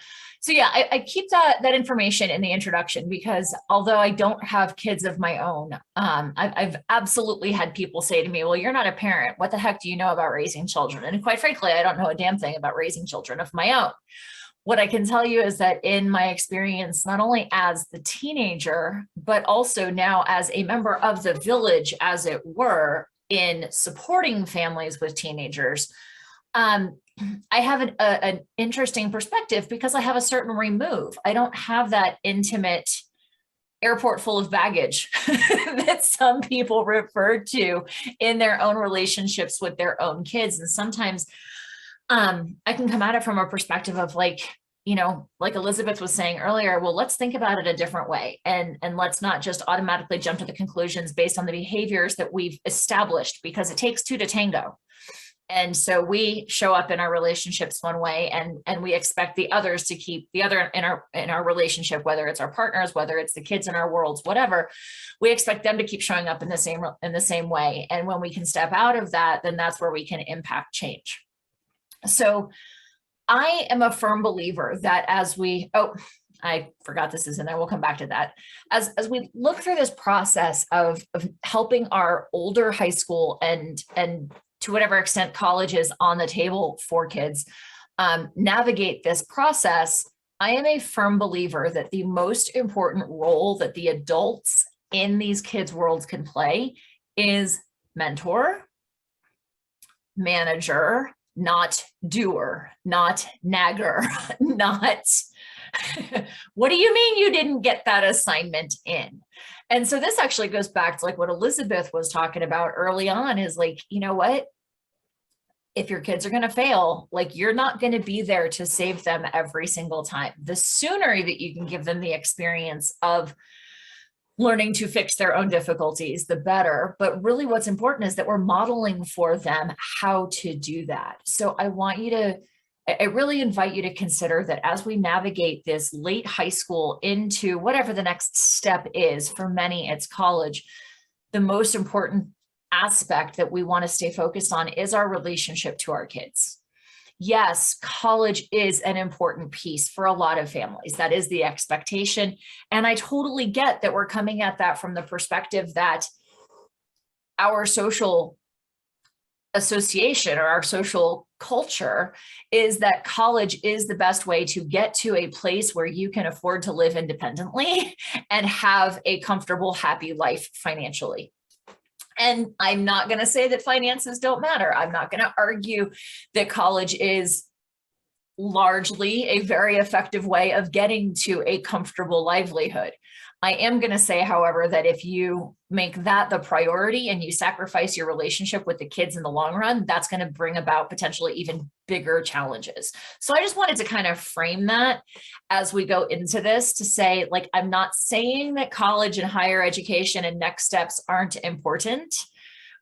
yeah, I keep that information in the introduction because although I don't have kids of my own, I've absolutely had people say to me, well, you're not a parent. What the heck do you know about raising children? And quite frankly, I don't know a damn thing about raising children of my own. What I can tell you is that in my experience, not only as the teenager, but also now as a member of the village, as it were, in supporting families with teenagers, I have an interesting perspective because I have a certain remove. I don't have that intimate airport full of baggage that some people refer to in their own relationships with their own kids. And sometimes I can come at it from a perspective of like Elisabeth was saying earlier, well, let's think about it a different way. And let's not just automatically jump to the conclusions based on the behaviors that we've established, because it takes two to tango. And so we show up in our relationships one way, and we expect the others to keep the other in our relationship, whether it's our partners, whether it's the kids in our worlds, whatever, we expect them to keep showing up in the same way. And when we can step out of that, then that's where we can impact change. So I am a firm believer that I forgot this is in there. We'll come back to that. As we look through this process of helping our older high school and to whatever extent college is on the table for kids, navigate this process, I am a firm believer that the most important role that the adults in these kids' worlds can play is mentor, manager, not doer, not nagger, not what do you mean you didn't get that assignment in? And so this actually goes back to like what Elisabeth was talking about early on, is like, you know what? If your kids are going to fail, like you're not going to be there to save them every single time. The sooner that you can give them the experience of learning to fix their own difficulties, the better. But really what's important is that we're modeling for them how to do that. So I really invite you to consider that as we navigate this late high school into whatever the next step is, for many it's college, the most important aspect that we want to stay focused on is our relationship to our kids. Yes, college is an important piece for a lot of families. That is the expectation. And I totally get that we're coming at that from the perspective that our social association or our social culture is that college is the best way to get to a place where you can afford to live independently and have a comfortable, happy life financially. And I'm not going to say that finances don't matter. I'm not going to argue that college is largely a very effective way of getting to a comfortable livelihood. I am going to say, however, that if you make that the priority and you sacrifice your relationship with the kids in the long run, that's going to bring about potentially even bigger challenges. So I just wanted to kind of frame that as we go into this to say, like, I'm not saying that college and higher education and next steps aren't important,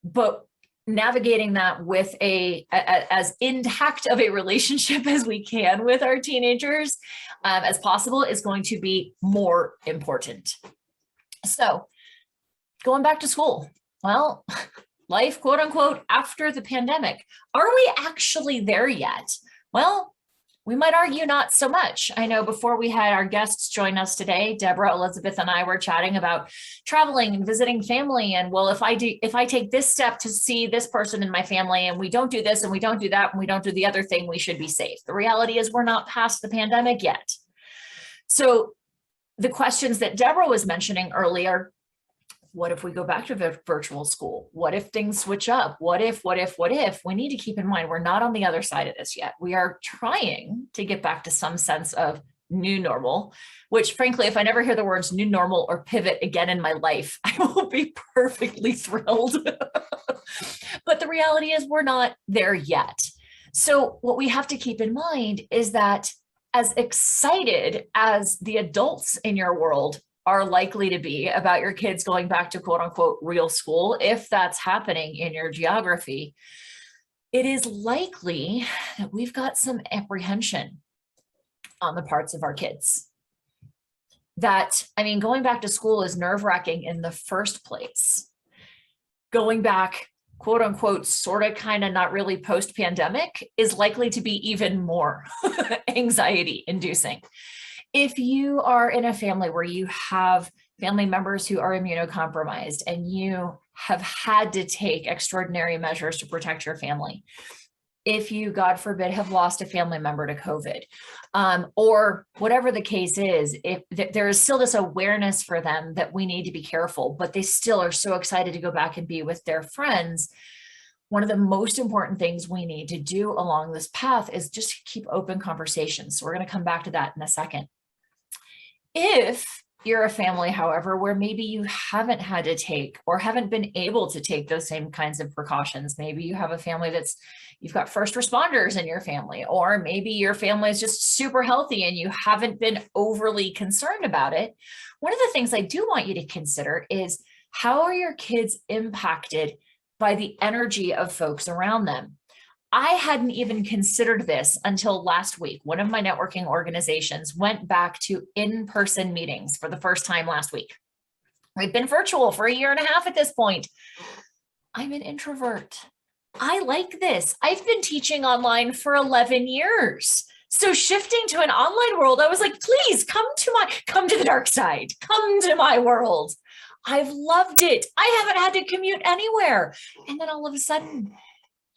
but navigating that with as intact of a relationship as we can with our teenagers as possible is going to be more important. So going back to school, well, life, quote unquote, after the pandemic, are we actually there yet? Well, we might argue not so much. I know before we had our guests join us today, Deborah, Elisabeth, and I were chatting about traveling and visiting family. And well, if I take this step to see this person in my family and we don't do this and we don't do that and we don't do the other thing, we should be safe. The reality is we're not past the pandemic yet. So the questions that Deborah was mentioning earlier, what if we go back to virtual school? What if things switch up? What if? We need to keep in mind, we're not on the other side of this yet. We are trying to get back to some sense of new normal, which frankly, if I never hear the words new normal or pivot again in my life, I will be perfectly thrilled. But the reality is we're not there yet. So what we have to keep in mind is that as excited as the adults in your world are likely to be about your kids going back to quote unquote real school, if that's happening in your geography, it is likely that we've got some apprehension on the parts of our kids. That, I mean, going back to school is nerve-wracking in the first place. Going back, quote unquote, sort of, kind of, not really post-pandemic is likely to be even more anxiety inducing. If you are in a family where you have family members who are immunocompromised and you have had to take extraordinary measures to protect your family, if you, God forbid, have lost a family member to COVID, or whatever the case is, if there is still this awareness for them that we need to be careful, but they still are so excited to go back and be with their friends. One of the most important things we need to do along this path is just keep open conversations. So we're going to come back to that in a second. If you're a family, however, where maybe you haven't had to take or haven't been able to take those same kinds of precautions, maybe you have a family you've got first responders in your family, or maybe your family is just super healthy and you haven't been overly concerned about it. One of the things I do want you to consider is, how are your kids impacted by the energy of folks around them? I hadn't even considered this until last week. One of my networking organizations went back to in-person meetings for the first time last week. We've been virtual for 1.5 years at this point. I'm an introvert. I like this. I've been teaching online for 11 years. So shifting to an online world, I was like, please come to the dark side, come to my world. I've loved it. I haven't had to commute anywhere. And then all of a sudden,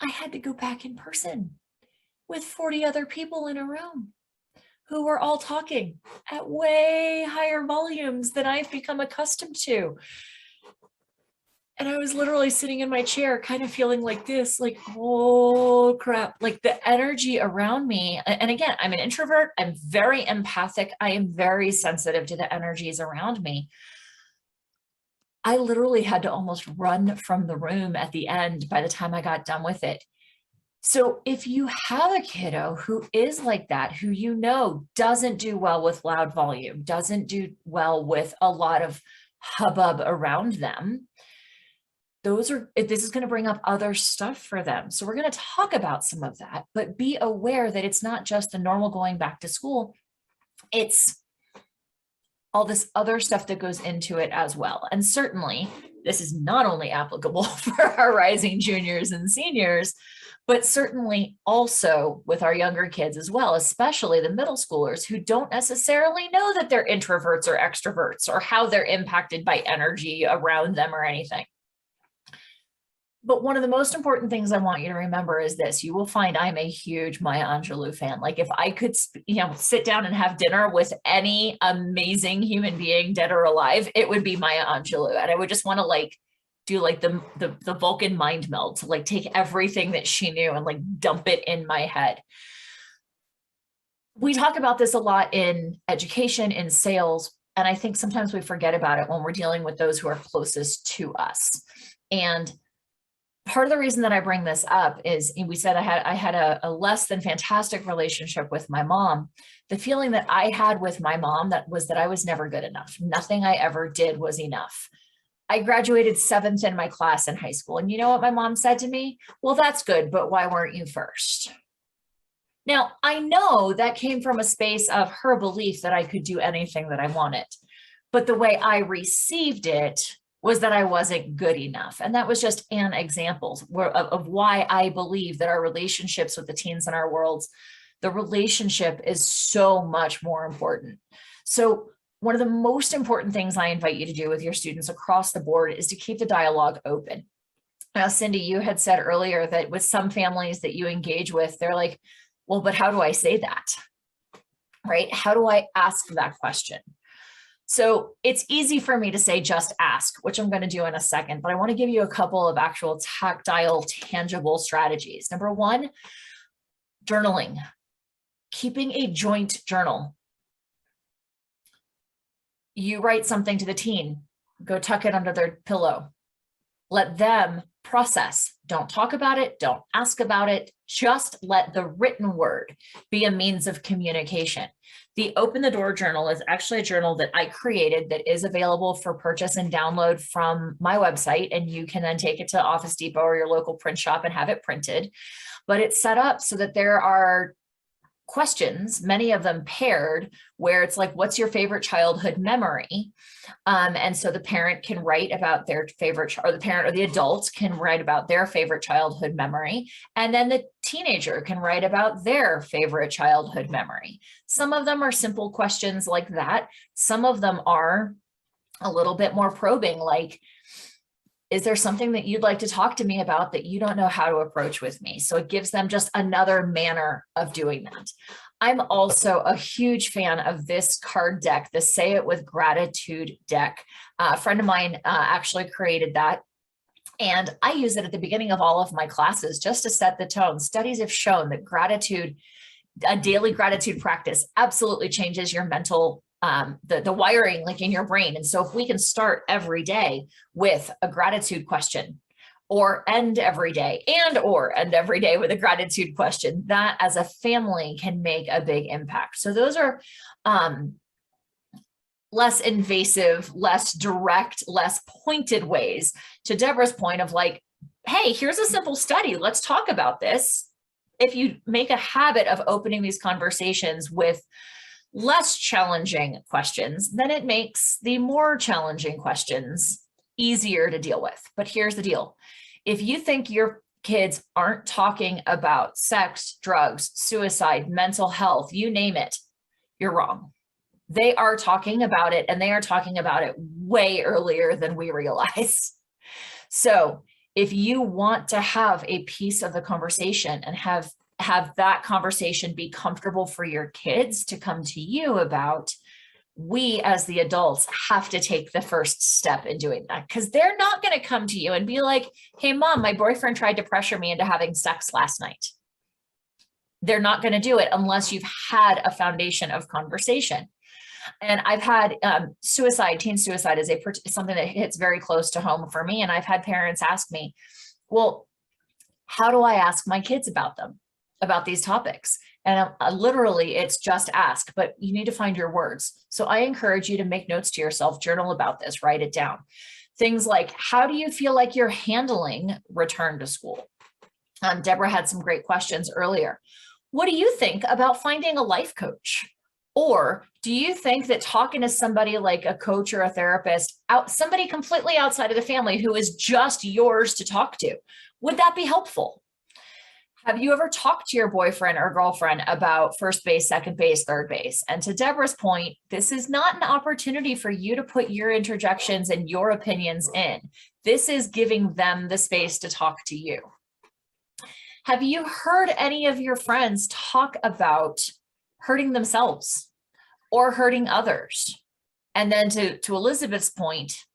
I had to go back in person with 40 other people in a room who were all talking at way higher volumes than I've become accustomed to. And I was literally sitting in my chair, kind of feeling like this, like, oh crap, like the energy around me. And again, I'm an introvert. I'm very empathic. I am very sensitive to the energies around me. I literally had to almost run from the room at the end by the time I got done with it. So if you have a kiddo who is like that, who you know doesn't do well with loud volume, doesn't do well with a lot of hubbub around them, this is going to bring up other stuff for them. So we're going to talk about some of that, but be aware that it's not just the normal going back to school. It's all this other stuff that goes into it as well. And certainly this is not only applicable for our rising juniors and seniors, but certainly also with our younger kids as well, especially the middle schoolers who don't necessarily know that they're introverts or extroverts or how they're impacted by energy around them or anything. But one of the most important things I want you to remember is this. You will find I'm a huge Maya Angelou fan. Like if I could, sit down and have dinner with any amazing human being, dead or alive, it would be Maya Angelou. And I would just want to do the Vulcan mind meld to take everything that she knew and dump it in my head. We talk about this a lot in education, in sales, and I think sometimes we forget about it when we're dealing with those who are closest to us. And part of the reason that I bring this up is, we said I had a less than fantastic relationship with my mom. The feeling that I had with my mom that I was never good enough. Nothing I ever did was enough. I graduated 7th in my class in high school. And you know what my mom said to me? Well, that's good, but why weren't you first? Now, I know that came from a space of her belief that I could do anything that I wanted. But the way I received it was that I wasn't good enough. And that was just an example of why I believe that our relationships with the teens in our worlds, the relationship is so much more important. So one of the most important things I invite you to do with your students across the board is to keep the dialogue open. Now, Cindy, you had said earlier that with some families that you engage with, they're like, well, but how do I say that? Right? How do I ask that question? So it's easy for me to say, just ask, which I'm going to do in a second, but I want to give you a couple of actual tactile, tangible strategies. Number one, journaling, keeping a joint journal. You write something to the teen, go tuck it under their pillow. Let them process. Don't talk about it. Don't ask about it. Just let the written word be a means of communication. The Open the Door journal is actually a journal that I created that is available for purchase and download from my website. And you can then take it to Office Depot or your local print shop and have it printed. But it's set up so that there are questions, many of them paired, where it's like, what's your favorite childhood memory? And so the parent can write about their favorite, or the parent or the adult can write about their favorite childhood memory. And then the teenager can write about their favorite childhood memory. Some of them are simple questions like that. Some of them are a little bit more probing, like, is there something that you'd like to talk to me about that you don't know how to approach with me? So it gives them just another manner of doing that. I'm also a huge fan of this card deck, the Say It With Gratitude deck. A friend of mine actually created that. And I use it at the beginning of all of my classes just to set the tone. Studies have shown that gratitude, a daily gratitude practice, absolutely changes your mental the wiring like in your brain. And so if we can start every day with a gratitude question, or end every day with a gratitude question, that as a family can make a big impact. So those are less invasive, less direct, less pointed ways, to Deborah's point of like, hey, here's a simple study. Let's talk about this. If you make a habit of opening these conversations with less challenging questions, then it makes the more challenging questions easier to deal with. But here's the deal. If you think your kids aren't talking about sex, drugs, suicide, mental health, you name it, you're wrong. They are talking about it, and they are talking about it way earlier than we realize. So if you want to have a piece of the conversation and have that conversation be comfortable for your kids to come to you about, we as the adults have to take the first step in doing that, because they're not going to come to you and be like, hey mom, my boyfriend tried to pressure me into having sex last night. They're not going to do it unless you've had a foundation of conversation. And I've had teen suicide is something that hits very close to home for me. And I've had parents ask me, well, how do I ask my kids about these topics? And literally it's just ask, but you need to find your words. So I encourage you to make notes to yourself, journal about this, write it down. Things like, how do you feel like you're handling return to school? Deborah had some great questions earlier. What do you think about finding a life coach? Or do you think that talking to somebody like a coach or a therapist, somebody completely outside of the family who is just yours to talk to, would that be helpful? Have you ever talked to your boyfriend or girlfriend about first base, second base, third base? And to Deborah's point, this is not an opportunity for you to put your interjections and your opinions in. This is giving them the space to talk to you. Have you heard any of your friends talk about hurting themselves or hurting others? And then to Elisabeth's point,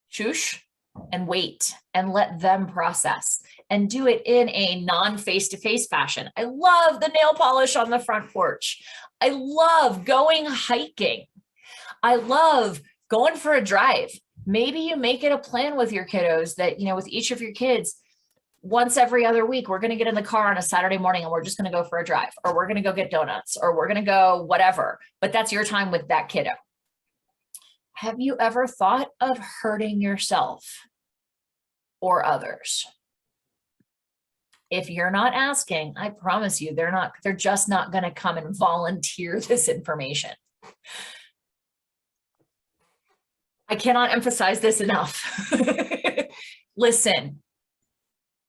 shush and wait and let them process, and do it in a non-face-to-face fashion. I love the nail polish on the front porch. I love going hiking. I love going for a drive. Maybe you make it a plan with your kiddos that, with each of your kids, once every other week, we're going to get in the car on a Saturday morning and we're just going to go for a drive, or we're going to go get donuts, or we're going to go whatever, but that's your time with that kiddo. Have you ever thought of hurting yourself or others? If you're not asking, I promise you, they're just not going to come and volunteer this information. I cannot emphasize this enough. Listen,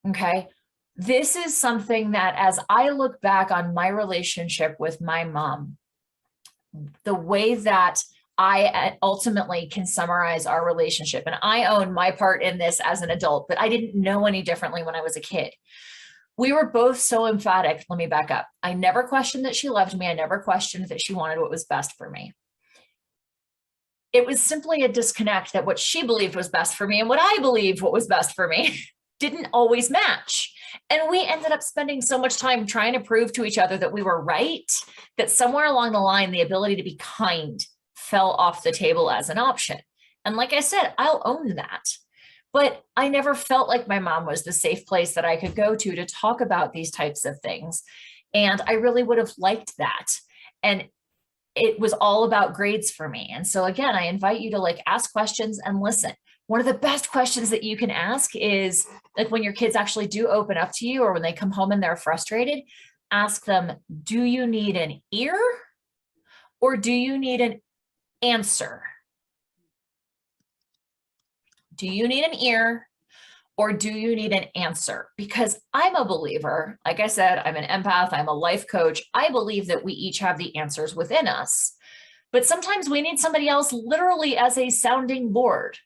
okay? This is something that, as I look back on my relationship with my mom, the way that I ultimately can summarize our relationship, and I own my part in this as an adult, but I didn't know any differently when I was a kid. We were both so emphatic. Let me back up. I never questioned that she loved me. I never questioned that she wanted what was best for me. It was simply a disconnect that what she believed was best for me and what I believed what was best for me didn't always match. And we ended up spending so much time trying to prove to each other that we were right, that somewhere along the line, the ability to be kind fell off the table as an option. And like I said, I'll own that. But I never felt like my mom was the safe place that I could go to talk about these types of things. And I really would have liked that. And it was all about grades for me. And so again, I invite you to like ask questions and listen. One of the best questions that you can ask is like when your kids actually do open up to you or when they come home and they're frustrated, ask them, do you need an ear or do you need an answer? Do you need an ear or do you need an answer? Because I'm a believer, like I said, I'm an empath, I'm a life coach. I believe that we each have the answers within us, but sometimes we need somebody else literally as a sounding board.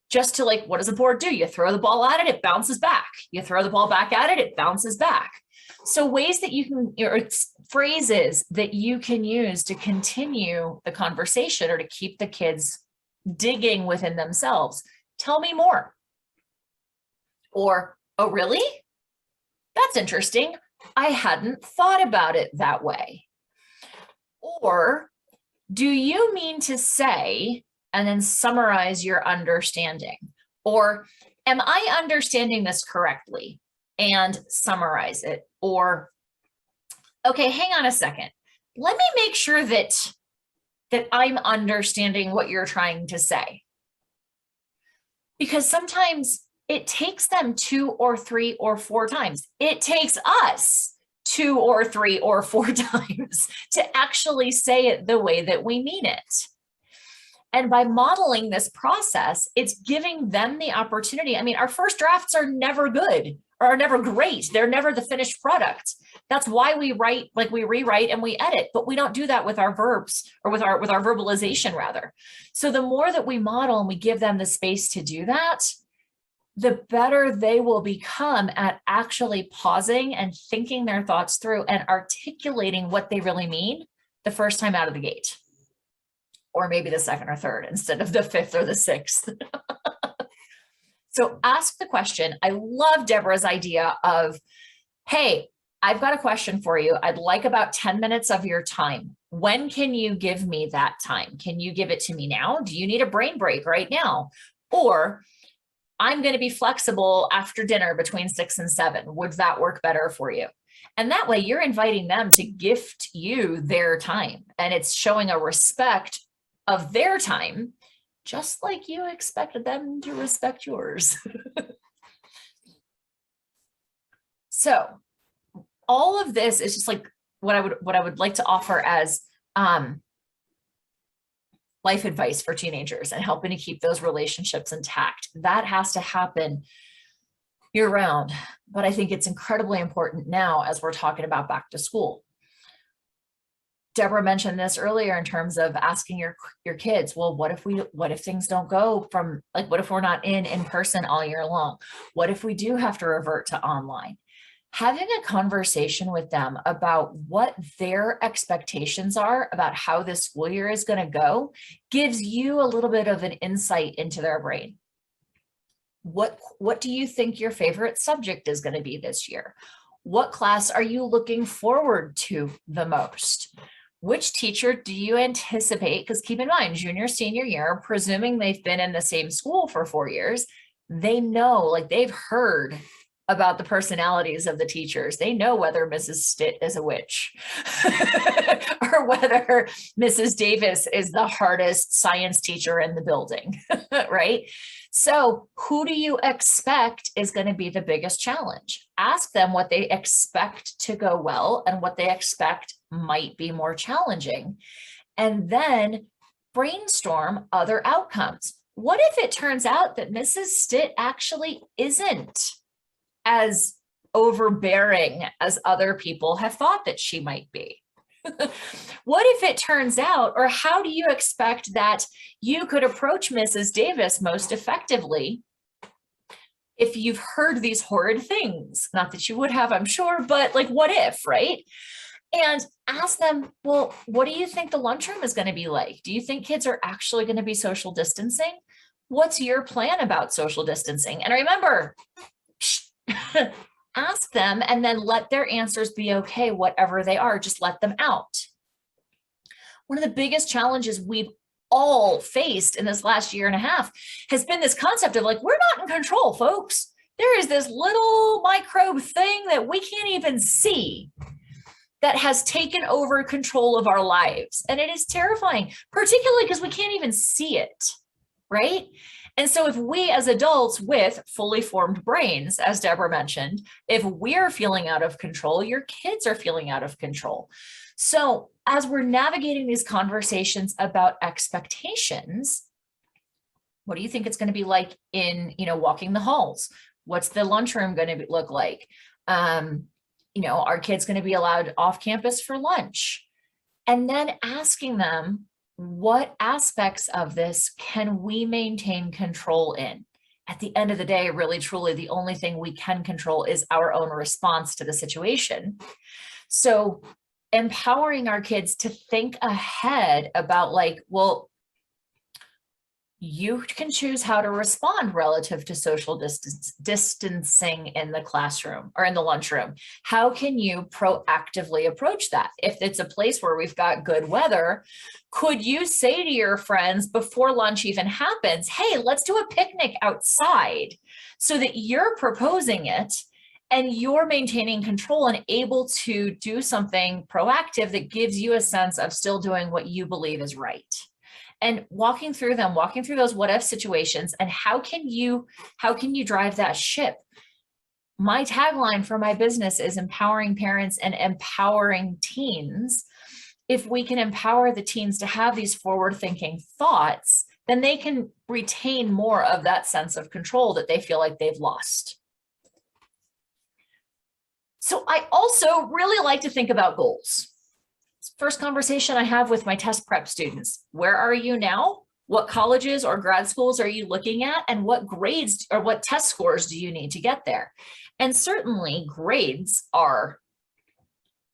Just to like, what does a board do? You throw the ball at it, it bounces back. You throw the ball back at it, it bounces back. So ways that you can, or phrases that you can use to continue the conversation or to keep the kids digging within themselves. Tell me more. Or, oh, really? That's interesting. I hadn't thought about it that way. Or, do you mean to say, and then summarize your understanding? Or, am I understanding this correctly? And summarize it. Or, okay, hang on a second. Let me make sure that I'm understanding what you're trying to say. Because sometimes it takes them 2 or 3 or 4 times. It takes us 2 or 3 or 4 times to actually say it the way that we mean it. And by modeling this process, it's giving them the opportunity. I mean, our first drafts are never good or are never great. They're never the finished product. That's why we write, like we rewrite and we edit, but we don't do that with our verbs or with our verbalization rather. So the more that we model and we give them the space to do that, the better they will become at actually pausing and thinking their thoughts through and articulating what they really mean the first time out of the gate. Or maybe the second or third instead of the 5th or the 6th. So ask the question. I love Deborah's idea of, hey, I've got a question for you. I'd like about 10 minutes of your time. When can you give me that time? Can you give it to me now? Do you need a brain break right now? Or I'm going to be flexible after dinner between 6 and 7. Would that work better for you? And that way you're inviting them to gift you their time. And it's showing a respect of their time, just like you expected them to respect yours. So all of this is just like what I would like to offer as life advice for teenagers and helping to keep those relationships intact. That has to happen year round, but I think it's incredibly important now as we're talking about back to school. Deborah mentioned this earlier in terms of asking your kids, well, what if things don't go from, like, what if we're not in person all year long? What if we do have to revert to online? Having a conversation with them about what their expectations are about how this school year is going to go gives you a little bit of an insight into their brain. What do you think your favorite subject is going to be this year? What class are you looking forward to the most? Which teacher do you anticipate? Because keep in mind, junior, senior year, presuming they've been in the same school for 4 years, they know, like they've heard about the personalities of the teachers. They know whether Mrs. Stitt is a witch or whether Mrs. Davis is the hardest science teacher in the building, right? So who do you expect is going to be the biggest challenge? Ask them what they expect to go well and what they expect might be more challenging. And then brainstorm other outcomes. What if it turns out that Mrs. Stitt actually isn't as overbearing as other people have thought that she might be? What if it turns out, or how do you expect that you could approach Mrs. Davis most effectively if you've heard these horrid things? Not that you would have, I'm sure, but like, what if, right? And ask them, well, what do you think the lunchroom is going to be like? Do you think kids are actually going to be social distancing? What's your plan about social distancing? And remember, ask them and then let their answers be okay, whatever they are, just let them out. One of the biggest challenges we all faced in this last year and a half has been this concept of like, we're not in control, folks. There is this little microbe thing that we can't even see that has taken over control of our lives. And it is terrifying, particularly because we can't even see it, right? And so if we as adults with fully formed brains, as Deborah mentioned, if we're feeling out of control, your kids are feeling out of control. So as we're navigating these conversations about expectations, what do you think it's going to be like in, walking the halls? What's the lunchroom going to look like? Are kids going to be allowed off campus for lunch? And then asking them, what aspects of this can we maintain control in? At the end of the day, really, truly, the only thing we can control is our own response to the situation. So empowering our kids to think ahead about like, well, you can choose how to respond relative to social distancing in the classroom or in the lunchroom. How can you proactively approach that? If it's a place where we've got good weather, could you say to your friends before lunch even happens, hey, let's do a picnic outside, so that you're proposing it and you're maintaining control and able to do something proactive that gives you a sense of still doing what you believe is right. And walking through those what if situations, and how can you drive that ship? My tagline for my business is empowering parents and empowering teens. If we can empower the teens to have these forward-thinking thoughts, then they can retain more of that sense of control that they feel like they've lost. So I also really like to think about goals. First conversation I have with my test prep students. Where are you now? What colleges or grad schools are you looking at? And what grades or what test scores do you need to get there? And certainly grades are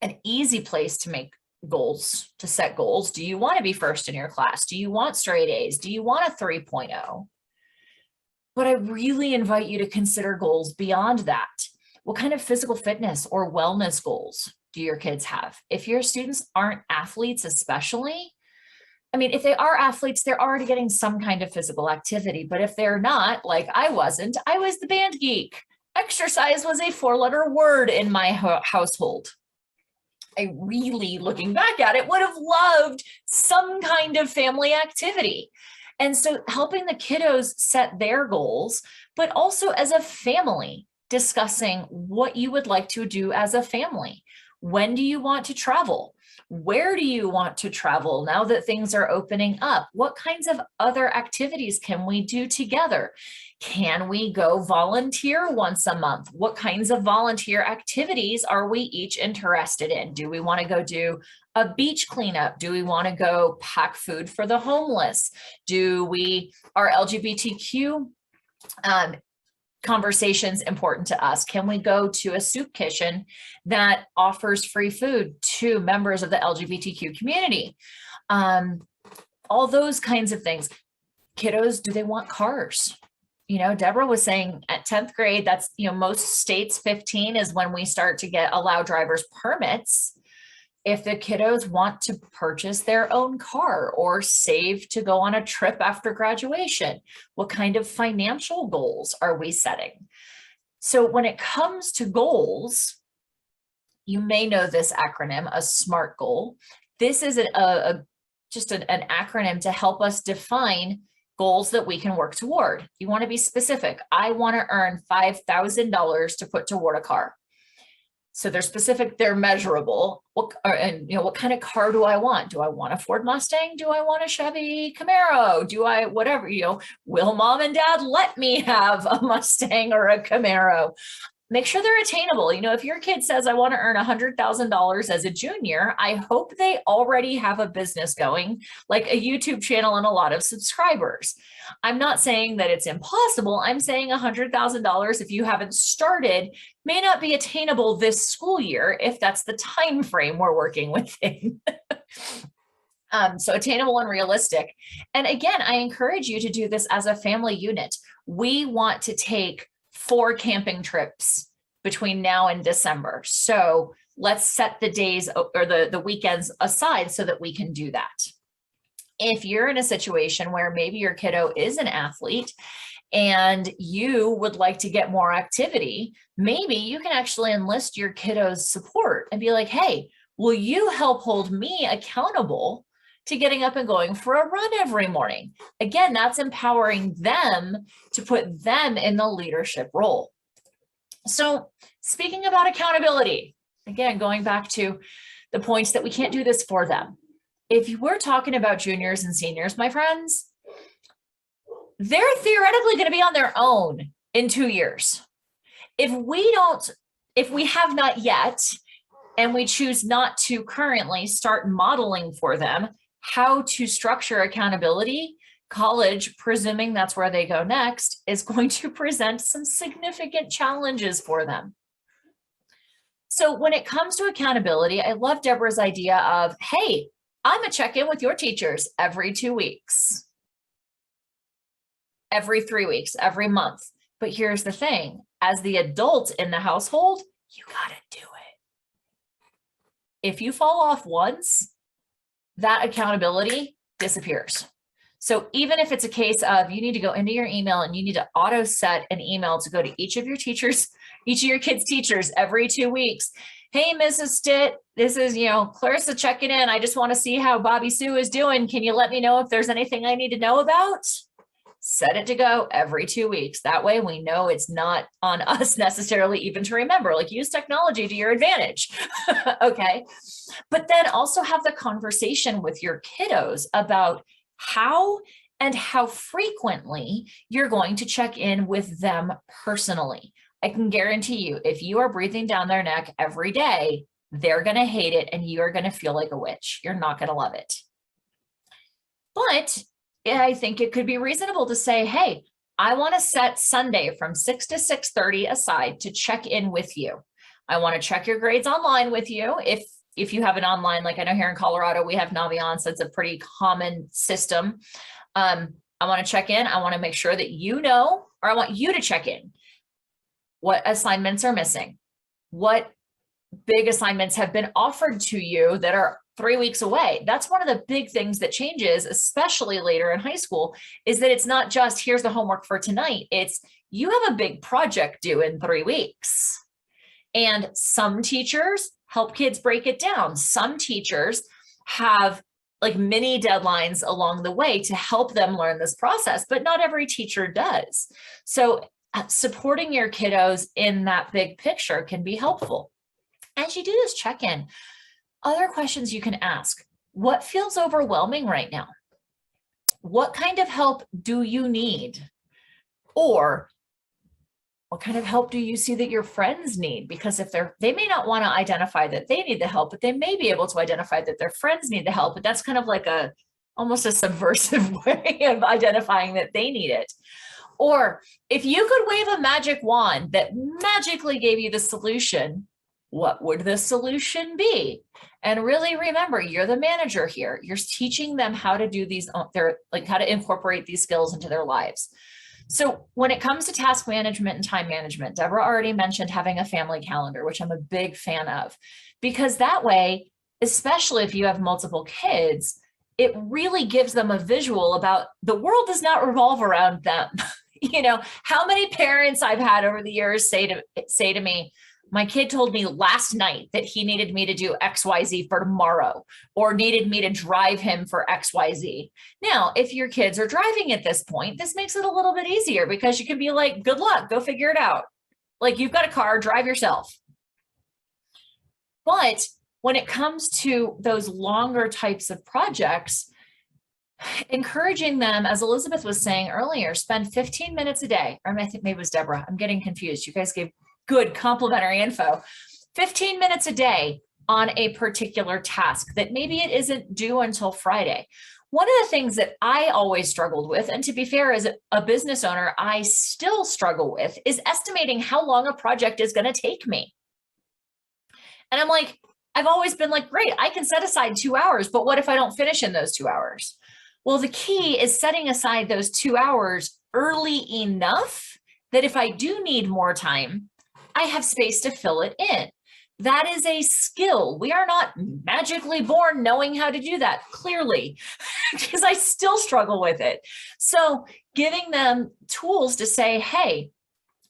an easy place to make goals, to set goals. Do you want to be first in your class? Do you want straight A's? Do you want a 3.0? But I really invite you to consider goals beyond that. What kind of physical fitness or wellness goals do your kids have? If your students aren't athletes, especially, if they are athletes, they're already getting some kind of physical activity. But if they're not, like I was the band geek. Exercise was a 4-letter word in my household. I really, looking back at it, would have loved some kind of family activity. And so helping the kiddos set their goals, but also as a family, discussing what you would like to do as a family. When do you want to travel? Where do you want to travel now that things are opening up? What kinds of other activities can we do together? Can we go volunteer once a month? What kinds of volunteer activities are we each interested in? Do we want to go do a beach cleanup? Do we want to go pack food for the homeless? Are LGBTQ conversations important to us? Can we go to a soup kitchen that offers free food to members of the LGBTQ community? All those kinds of things. Kiddos, do they want cars? Deborah was saying at 10th grade, that's, most states 15 is when we start to allow drivers permits. If the kiddos want to purchase their own car or save to go on a trip after graduation, what kind of financial goals are we setting? So when it comes to goals, you may know this acronym, a SMART goal. This is just an acronym to help us define goals that we can work toward. You want to be specific. I want to earn $5,000 to put toward a car. So they're specific, they're measurable. What kind of car do I want? Do I want a Ford Mustang? Do I want a Chevy Camaro? Whatever, will mom and dad let me have a Mustang or a Camaro? Make sure they're attainable. If your kid says, I want to earn $100,000 as a junior, I hope they already have a business going, like a YouTube channel and a lot of subscribers. I'm not saying that it's impossible. I'm saying $100,000, if you haven't started, may not be attainable this school year, if that's the time frame we're working within. So attainable and realistic. And again, I encourage you to do this as a family unit. We want to take 4 camping trips between now and December. So let's set the days or the weekends aside so that we can do that. If you're in a situation where maybe your kiddo is an athlete and you would like to get more activity, maybe you can actually enlist your kiddo's support and be like, hey, will you help hold me accountable to getting up and going for a run every morning? Again, that's empowering them to put them in the leadership role. So speaking about accountability, again, going back to the points that we can't do this for them. If we're talking about juniors and seniors, my friends, they're theoretically going to be on their own in 2 years. If we have not yet, and we choose not to currently start modeling for them how to structure accountability, college, presuming that's where they go next, is going to present some significant challenges for them. So when it comes to accountability, I love Deborah's idea of, hey, I'm gonna check in with your teachers every 2 weeks, every 3 weeks, every month. But here's the thing, as the adult in the household, you gotta do it. If you fall off once, that accountability disappears. So even if it's a case of you need to go into your email and you need to auto set an email to go to each of your teachers, each of your kids' teachers every 2 weeks. Hey, Mrs. Stitt, this is, Clarissa checking in. I just want to see how Bobby Sue is doing. Can you let me know if there's anything I need to know about? Set it to go every 2 weeks. That way we know it's not on us necessarily even to remember, like use technology to your advantage. Okay. But then also have the conversation with your kiddos about how and how frequently you're going to check in with them personally. I can guarantee you, if you are breathing down their neck every day, they're going to hate it and you're going to feel like a witch. You're not going to love it. But I think it could be reasonable to say, hey, I want to set Sunday from 6 to 6:30 aside to check in with you. I want to check your grades online with you. If you have an online, like I know here in Colorado, we have Naviance. That's a pretty common system. I want to check in. I want to make sure that or I want you to check in. What assignments are missing? What big assignments have been offered to you that are 3 weeks away? That's one of the big things that changes, especially later in high school, is that it's not just here's the homework for tonight. It's you have a big project due in 3 weeks. And some teachers help kids break it down. Some teachers have like mini deadlines along the way to help them learn this process, but not every teacher does. So supporting your kiddos in that big picture can be helpful. As you do this check-in, other questions you can ask. What feels overwhelming right now? What kind of help do you need? Or what kind of help do you see that your friends need? Because if they may not want to identify that they need the help, but they may be able to identify that their friends need the help. But that's kind of like almost a subversive way of identifying that they need it. Or if you could wave a magic wand that magically gave you the solution, what would the solution be? And really remember, you're the manager here. You're teaching them how to do how to incorporate these skills into their lives. So when it comes to task management and time management, Deborah already mentioned having a family calendar, which I'm a big fan of, because that way, especially if you have multiple kids, it really gives them a visual about the world does not revolve around them. How many parents I've had over the years say to me, my kid told me last night that he needed me to do XYZ for tomorrow, or needed me to drive him for XYZ. Now, if your kids are driving at this point, this makes it a little bit easier because you can be like, good luck, go figure it out. Like you've got a car, drive yourself. But when it comes to those longer types of projects, encouraging them, as Elisabeth was saying earlier, spend 15 minutes a day, or I think maybe it was Deborah. I'm getting confused. You guys gave good complimentary info. 15 minutes a day on a particular task that maybe it isn't due until Friday. One of the things that I always struggled with, and to be fair, as a business owner, I still struggle with, is estimating how long a project is going to take me. And I'm like, I've always been like, great, I can set aside 2 hours, but what if I don't finish in those 2 hours? Well, the key is setting aside those 2 hours early enough that if I do need more time, I have space to fill it in. That is a skill. We are not magically born knowing how to do that, clearly. because I still struggle with it. So giving them tools to say, hey,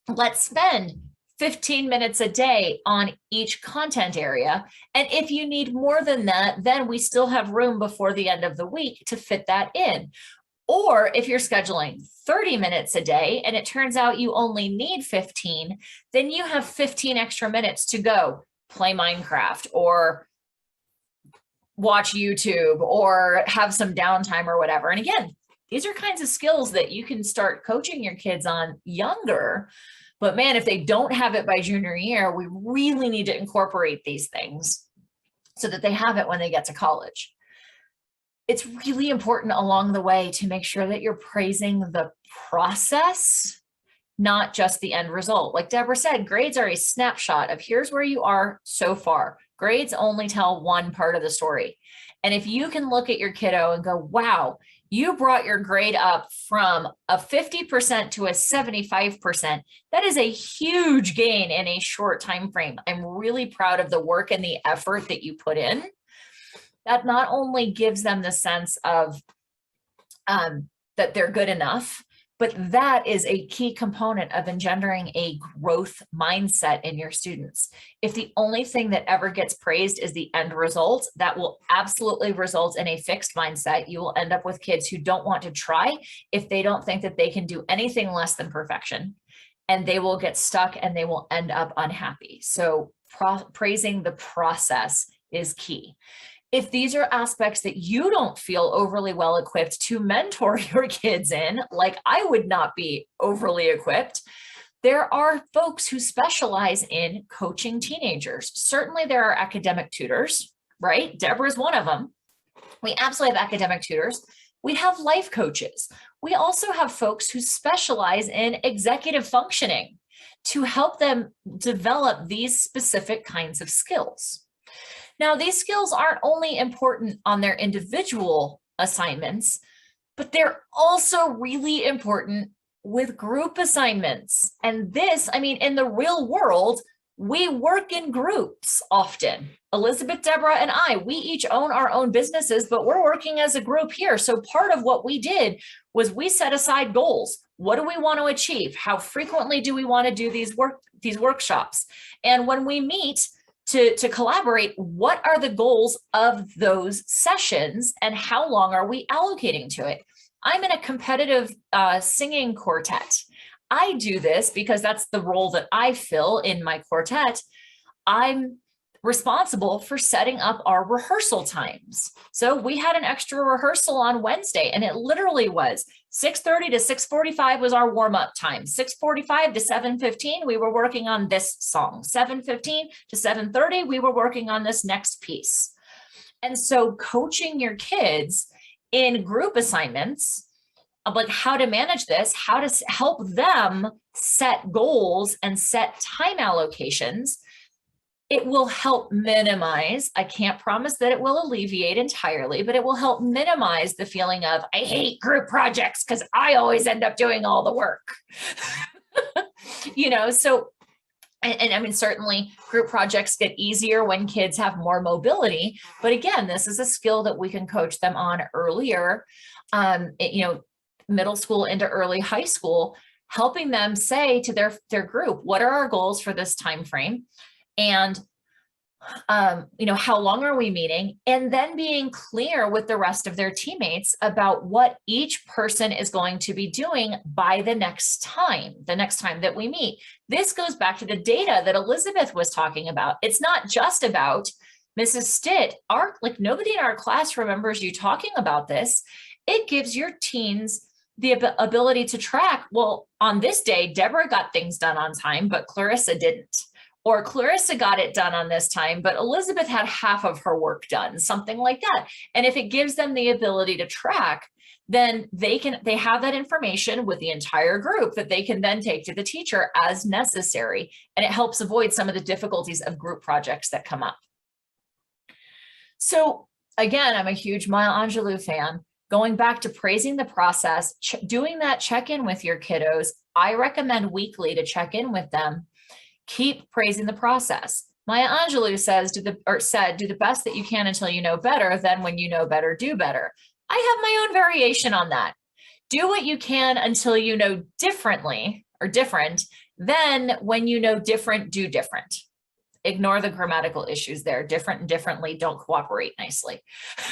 let's spend 15 minutes a day on each content area. And if you need more than that, then we still have room before the end of the week to fit that in. Or if you're scheduling 30 minutes a day and it turns out you only need 15, then you have 15 extra minutes to go play Minecraft or watch YouTube or have some downtime or whatever. And again, these are kinds of skills that you can start coaching your kids on younger. But man, if they don't have it by junior year, we really need to incorporate these things so that they have it when they get to college. It's really important along the way to make sure that you're praising the process, not just the end result. Like Deborah said, grades are a snapshot of here's where you are so far. Grades only tell one part of the story. And if you can look at your kiddo and go, wow, you brought your grade up from a 50% to a 75%, that is a huge gain in a short time frame. I'm really proud of the work and the effort that you put in. That not only gives them the sense of that they're good enough, but that is a key component of engendering a growth mindset in your students. If the only thing that ever gets praised is the end result, that will absolutely result in a fixed mindset. You will end up with kids who don't want to try if they don't think that they can do anything less than perfection, and they will get stuck and they will end up unhappy. So praising the process is key. If these are aspects that you don't feel overly well equipped to mentor your kids in, like I would not be overly equipped, there are folks who specialize in coaching teenagers. Certainly there are academic tutors, right? Deborah is one of them. We absolutely have academic tutors. We have life coaches. We also have folks who specialize in executive functioning to help them develop these specific kinds of skills. Now, these skills aren't only important on their individual assignments, but they're also really important with group assignments. And this, I mean, in the real world, we work in groups often. Elisabeth, Deborah, and I, we each own our own businesses, but we're working as a group here. So part of what we did was we set aside goals. What do we want to achieve? How frequently do we want to do these workshops? And when we meet, to collaborate, what are the goals of those sessions and how long are we allocating to it? I'm in a competitive singing quartet. I do this because that's the role that I fill in my quartet. I'm responsible for setting up our rehearsal times. So we had an extra rehearsal on Wednesday, and it literally was 6:30 to 6:45 was our warm-up time. 6:45 to 7:15, we were working on this song. 7:15 to 7:30, we were working on this next piece. And so coaching your kids in group assignments of like how to manage this, how to help them set goals and set time allocations, it will help minimize, I can't promise that it will alleviate entirely, but it will help minimize the feeling of, I hate group projects because I always end up doing all the work. You know, so, and I mean, certainly group projects get easier when kids have more mobility, but again, this is a skill that we can coach them on earlier, you know, middle school into early high school, helping them say to their group, what are our goals for this time frame? And, you know, how long are we meeting? And then being clear with the rest of their teammates about what each person is going to be doing by the next time that we meet. This goes back to the data that Elisabeth was talking about. It's not just about Mrs. Stitt. Like nobody in our class remembers you talking about this. It gives your teens the ability to track, well, on this day, Deborah got things done on time, but Clarissa didn't. Or Clarissa got it done on this time, but Elisabeth had half of her work done, something like that. And if it gives them the ability to track, then they have that information with the entire group that they can then take to the teacher as necessary. And it helps avoid some of the difficulties of group projects that come up. So again, I'm a huge Maya Angelou fan. Going back to praising the process, doing that check-in with your kiddos, I recommend weekly to check in with them. Keep praising the process. Maya Angelou says, do the best that you can until you know better. Then when you know better, do better. I have my own variation on that. Do what you can until you know differently or different. Then when you know different, do different. Ignore the grammatical issues there. Different and differently don't cooperate nicely.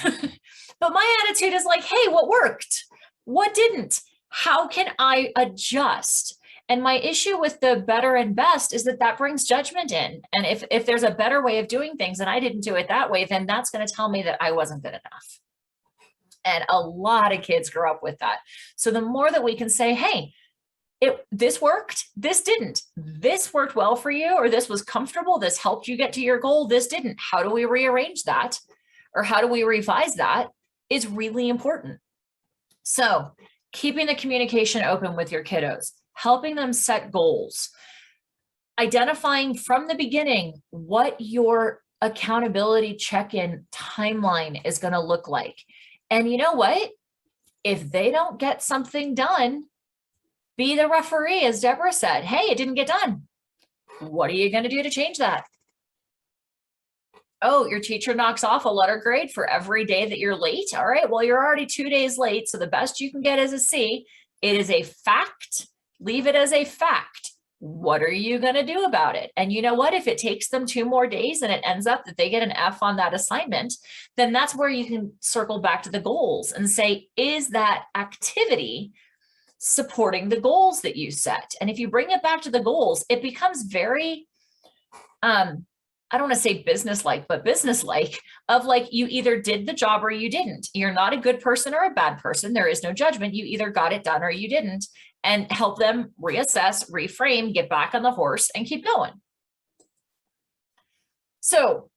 But my attitude is like, hey, what worked? What didn't? How can I adjust? And my issue with the better and best is that brings judgment in. And if there's a better way of doing things and I didn't do it that way, then that's going to tell me that I wasn't good enough. And a lot of kids grow up with that. So the more that we can say, hey, this worked, this didn't, this worked well for you, or this was comfortable, this helped you get to your goal, this didn't. How do we rearrange that? Or how do we revise that is really important. So keeping the communication open with your kiddos, helping them set goals, identifying from the beginning what your accountability check-in timeline is going to look like. And you know what? If they don't get something done, be the referee, as Deborah said. Hey, it didn't get done. What are you going to do to change that? Oh, your teacher knocks off a letter grade for every day that you're late. All right, well, you're already 2 days late, so the best you can get is a C. It is a fact. Leave it as a fact. What are you going to do about it? And you know what? If it takes them 2 more days and it ends up that they get an F on that assignment, then that's where you can circle back to the goals and say, is that activity supporting the goals that you set? And if you bring it back to the goals, it becomes very, I don't want to say business-like, but business-like, of like, you either did the job or you didn't. You're not a good person or a bad person. There is no judgment. You either got it done or you didn't, and help them reassess, reframe, get back on the horse and keep going. So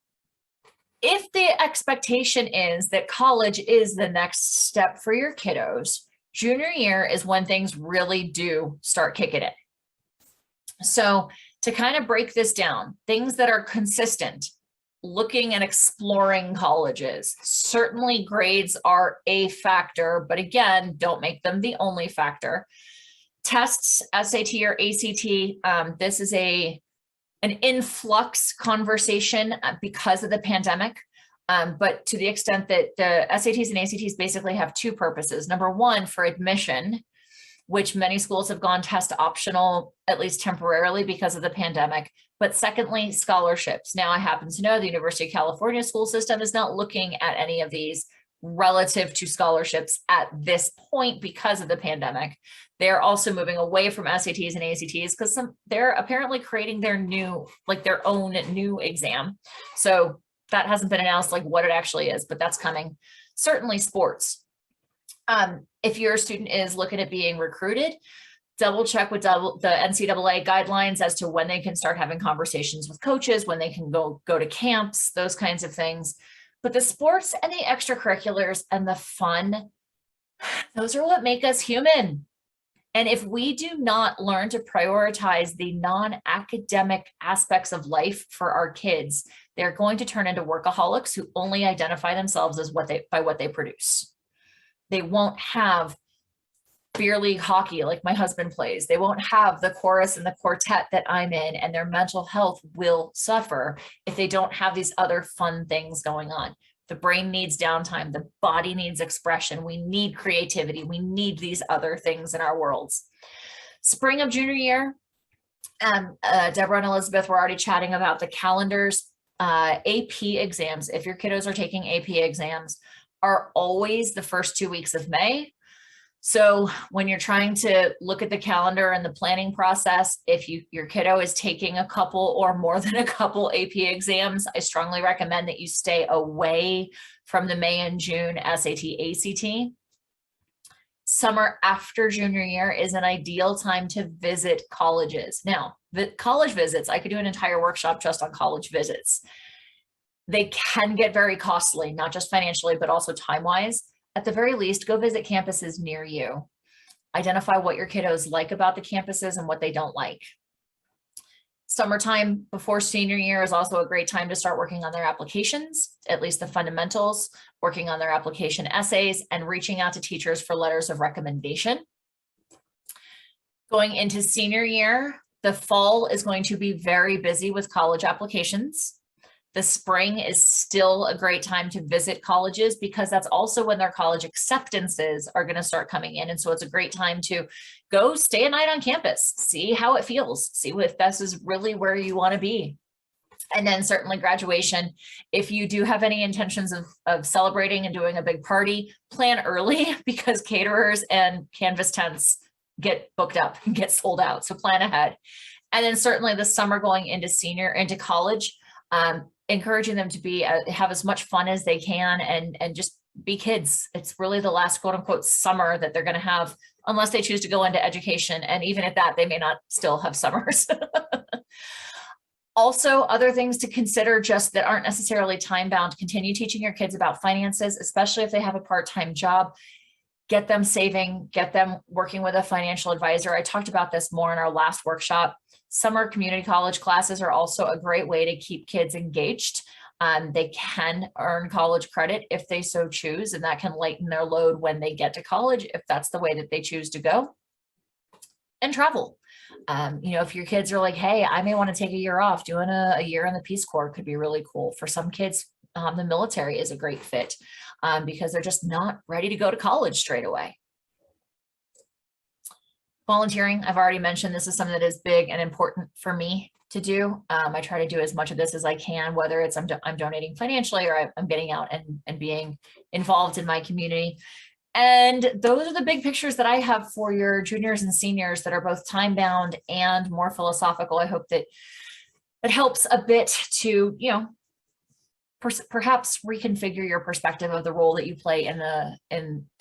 if the expectation is that college is the next step for your kiddos, junior year is when things really do start kicking in. So to kind of break this down, things that are consistent, looking and exploring colleges. Certainly grades are a factor, but again, don't make them the only factor. Tests, SAT or ACT, this is an influx conversation because of the pandemic. But to the extent that the SATs and ACTs basically have 2 purposes. Number one, for admission, which many schools have gone test optional, at least temporarily because of the pandemic. But secondly, scholarships. Now I happen to know the University of California school system is not looking at any of these relative to scholarships at this point because of the pandemic. They're also moving away from SATs and ACTs because they're apparently creating their new, like their own new exam. So that hasn't been announced, like what it actually is, but that's coming. Certainly sports. If your student is looking at being recruited, double check with the NCAA guidelines as to when they can start having conversations with coaches, when they can go to camps, those kinds of things. But the sports and the extracurriculars and the fun, those are what make us human. And if we do not learn to prioritize the non-academic aspects of life for our kids, they're going to turn into workaholics who only identify themselves as by what they produce. They won't have beer league hockey like my husband plays. They won't have the chorus and the quartet that I'm in, and their mental health will suffer if they don't have these other fun things going on. The brain needs downtime. The body needs expression. We need creativity. We need these other things in our worlds. Spring of junior year, Deborah and Elisabeth were already chatting about the calendars. AP exams, if your kiddos are taking AP exams, are always the first 2 weeks of May. So when you're trying to look at the calendar and the planning process, if your kiddo is taking a couple or more than a couple AP exams, I strongly recommend that you stay away from the May and June SAT, ACT. Summer after junior year is an ideal time to visit colleges. Now, the college visits, I could do an entire workshop just on college visits. They can get very costly, not just financially, but also time-wise. At the very least, go visit campuses near you. Identify what your kiddos like about the campuses and what they don't like. Summertime before senior year is also a great time to start working on their applications, at least the fundamentals, working on their application essays, and reaching out to teachers for letters of recommendation. Going into senior year, the fall is going to be very busy with college applications. The spring is still a great time to visit colleges because that's also when their college acceptances are going to start coming in. And so it's a great time to go stay a night on campus, see how it feels, see if this is really where you want to be. And then certainly graduation, if you do have any intentions of celebrating and doing a big party, plan early because caterers and canvas tents get booked up and get sold out. So plan ahead. And then certainly the summer going into college, encouraging them to have as much fun as they can and just be kids. It's really the last quote unquote summer that they're going to have, unless they choose to go into education. And even at that, they may not still have summers. Also, other things to consider just that aren't necessarily time bound, continue teaching your kids about finances, especially if they have a part-time job. Get them saving, get them working with a financial advisor. I talked about this more in our last workshop. Summer community college classes are also a great way to keep kids engaged. They can earn college credit if they so choose, and that can lighten their load when they get to college, if that's the way that they choose to go. And travel. If your kids are like, hey, I may want to take a year off, doing a year in the Peace Corps could be really cool. For some kids, the military is a great fit because they're just not ready to go to college straight away. Volunteering, I've already mentioned, this is something that is big and important for me to do. I try to do as much of this as I can, whether it's I'm donating financially or I'm getting out and being involved in my community. And those are the big pictures that I have for your juniors and seniors that are both time bound and more philosophical. I hope that it helps a bit to, perhaps reconfigure your perspective of the role that you play in the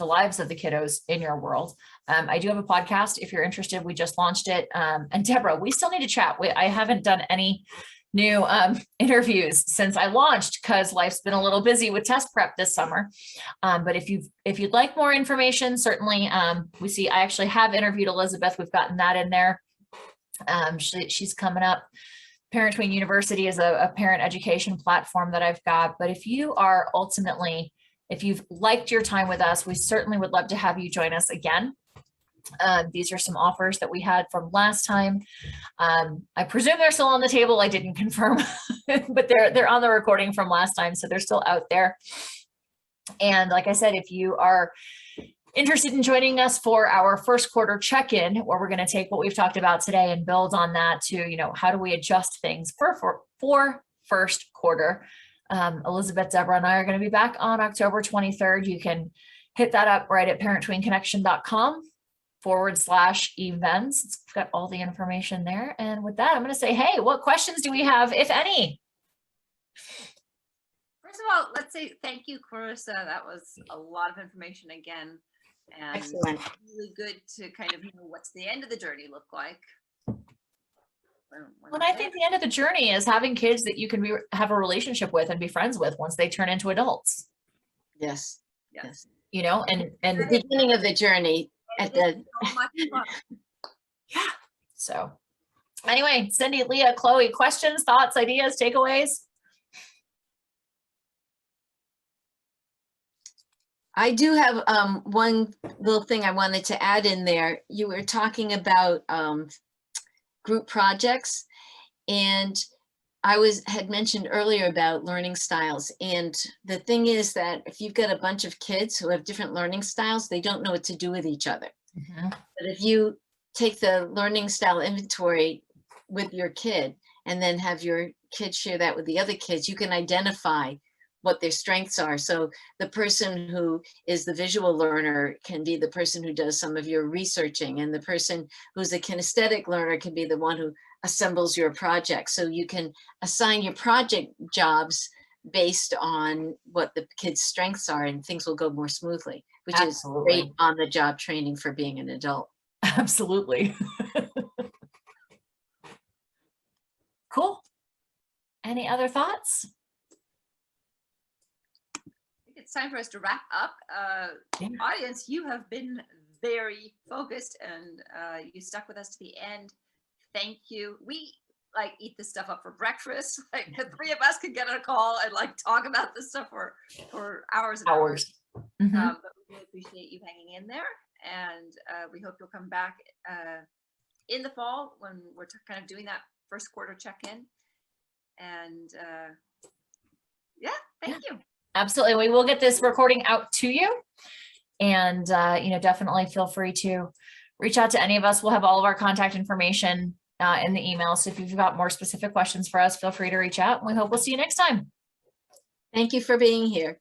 lives of the kiddos in your world. I do have a podcast if you're interested. We just launched it. And Deborah, we still need to chat. I haven't done any new interviews since I launched because life's been a little busy with test prep this summer. But if you'd like more information, certainly I actually have interviewed Elisabeth. We've gotten that in there. She's coming up. Parent Tween University is a parent education platform that I've got. But if you've liked your time with us, we certainly would love to have you join us again. These are some offers that we had from last time. I presume they're still on the table. I didn't confirm, but they're on the recording from last time, so they're still out there. And like I said, if you are interested in joining us for our first quarter check-in, where we're going to take what we've talked about today and build on that to, how do we adjust things for first quarter. Elisabeth, Deborah, and I are going to be back on October 23rd. You can hit that up right at parenttweenconnection.com/events. It's got all the information there. And with that, I'm going to say, hey, what questions do we have, if any? First of all, let's say thank you, Clarissa. That was a lot of information again. And Excellent. Really good to kind of know what's the end of the journey look like. Well, I think the end of the journey is having kids that you can have a relationship with and be friends with once they turn into adults. Yes. Yes. And The beginning of the journey at the So much fun. yeah. So anyway, Cindy, Leah, Chloe, questions, thoughts, ideas, takeaways? I do have one little thing I wanted to add in there. You were talking about group projects, and I had mentioned earlier about learning styles. And the thing is that if you've got a bunch of kids who have different learning styles, they don't know what to do with each other. Mm-hmm. But if you take the learning style inventory with your kid and then have your kids share that with the other kids, you can identify what their strengths are. So the person who is the visual learner can be the person who does some of your researching, and the person who's a kinesthetic learner can be the one who assembles your project. So you can assign your project jobs based on what the kids' strengths are, and things will go more smoothly, which Absolutely. is great on the job training for being an adult. Absolutely. Cool. Any other thoughts? It's time for us to wrap up. Yeah. Audience, you have been very focused and you stuck with us to the end. Thank you. We eat this stuff up for breakfast. The three of us could get on a call and talk about this stuff for hours and hours. Mm-hmm. But we really appreciate you hanging in there, and we hope you'll come back in the fall when we're kind of doing that first quarter check-in. And Yeah, thank you. Absolutely. We will get this recording out to you. And, definitely feel free to reach out to any of us. We'll have all of our contact information in the email. So if you've got more specific questions for us, feel free to reach out. We hope we'll see you next time. Thank you for being here.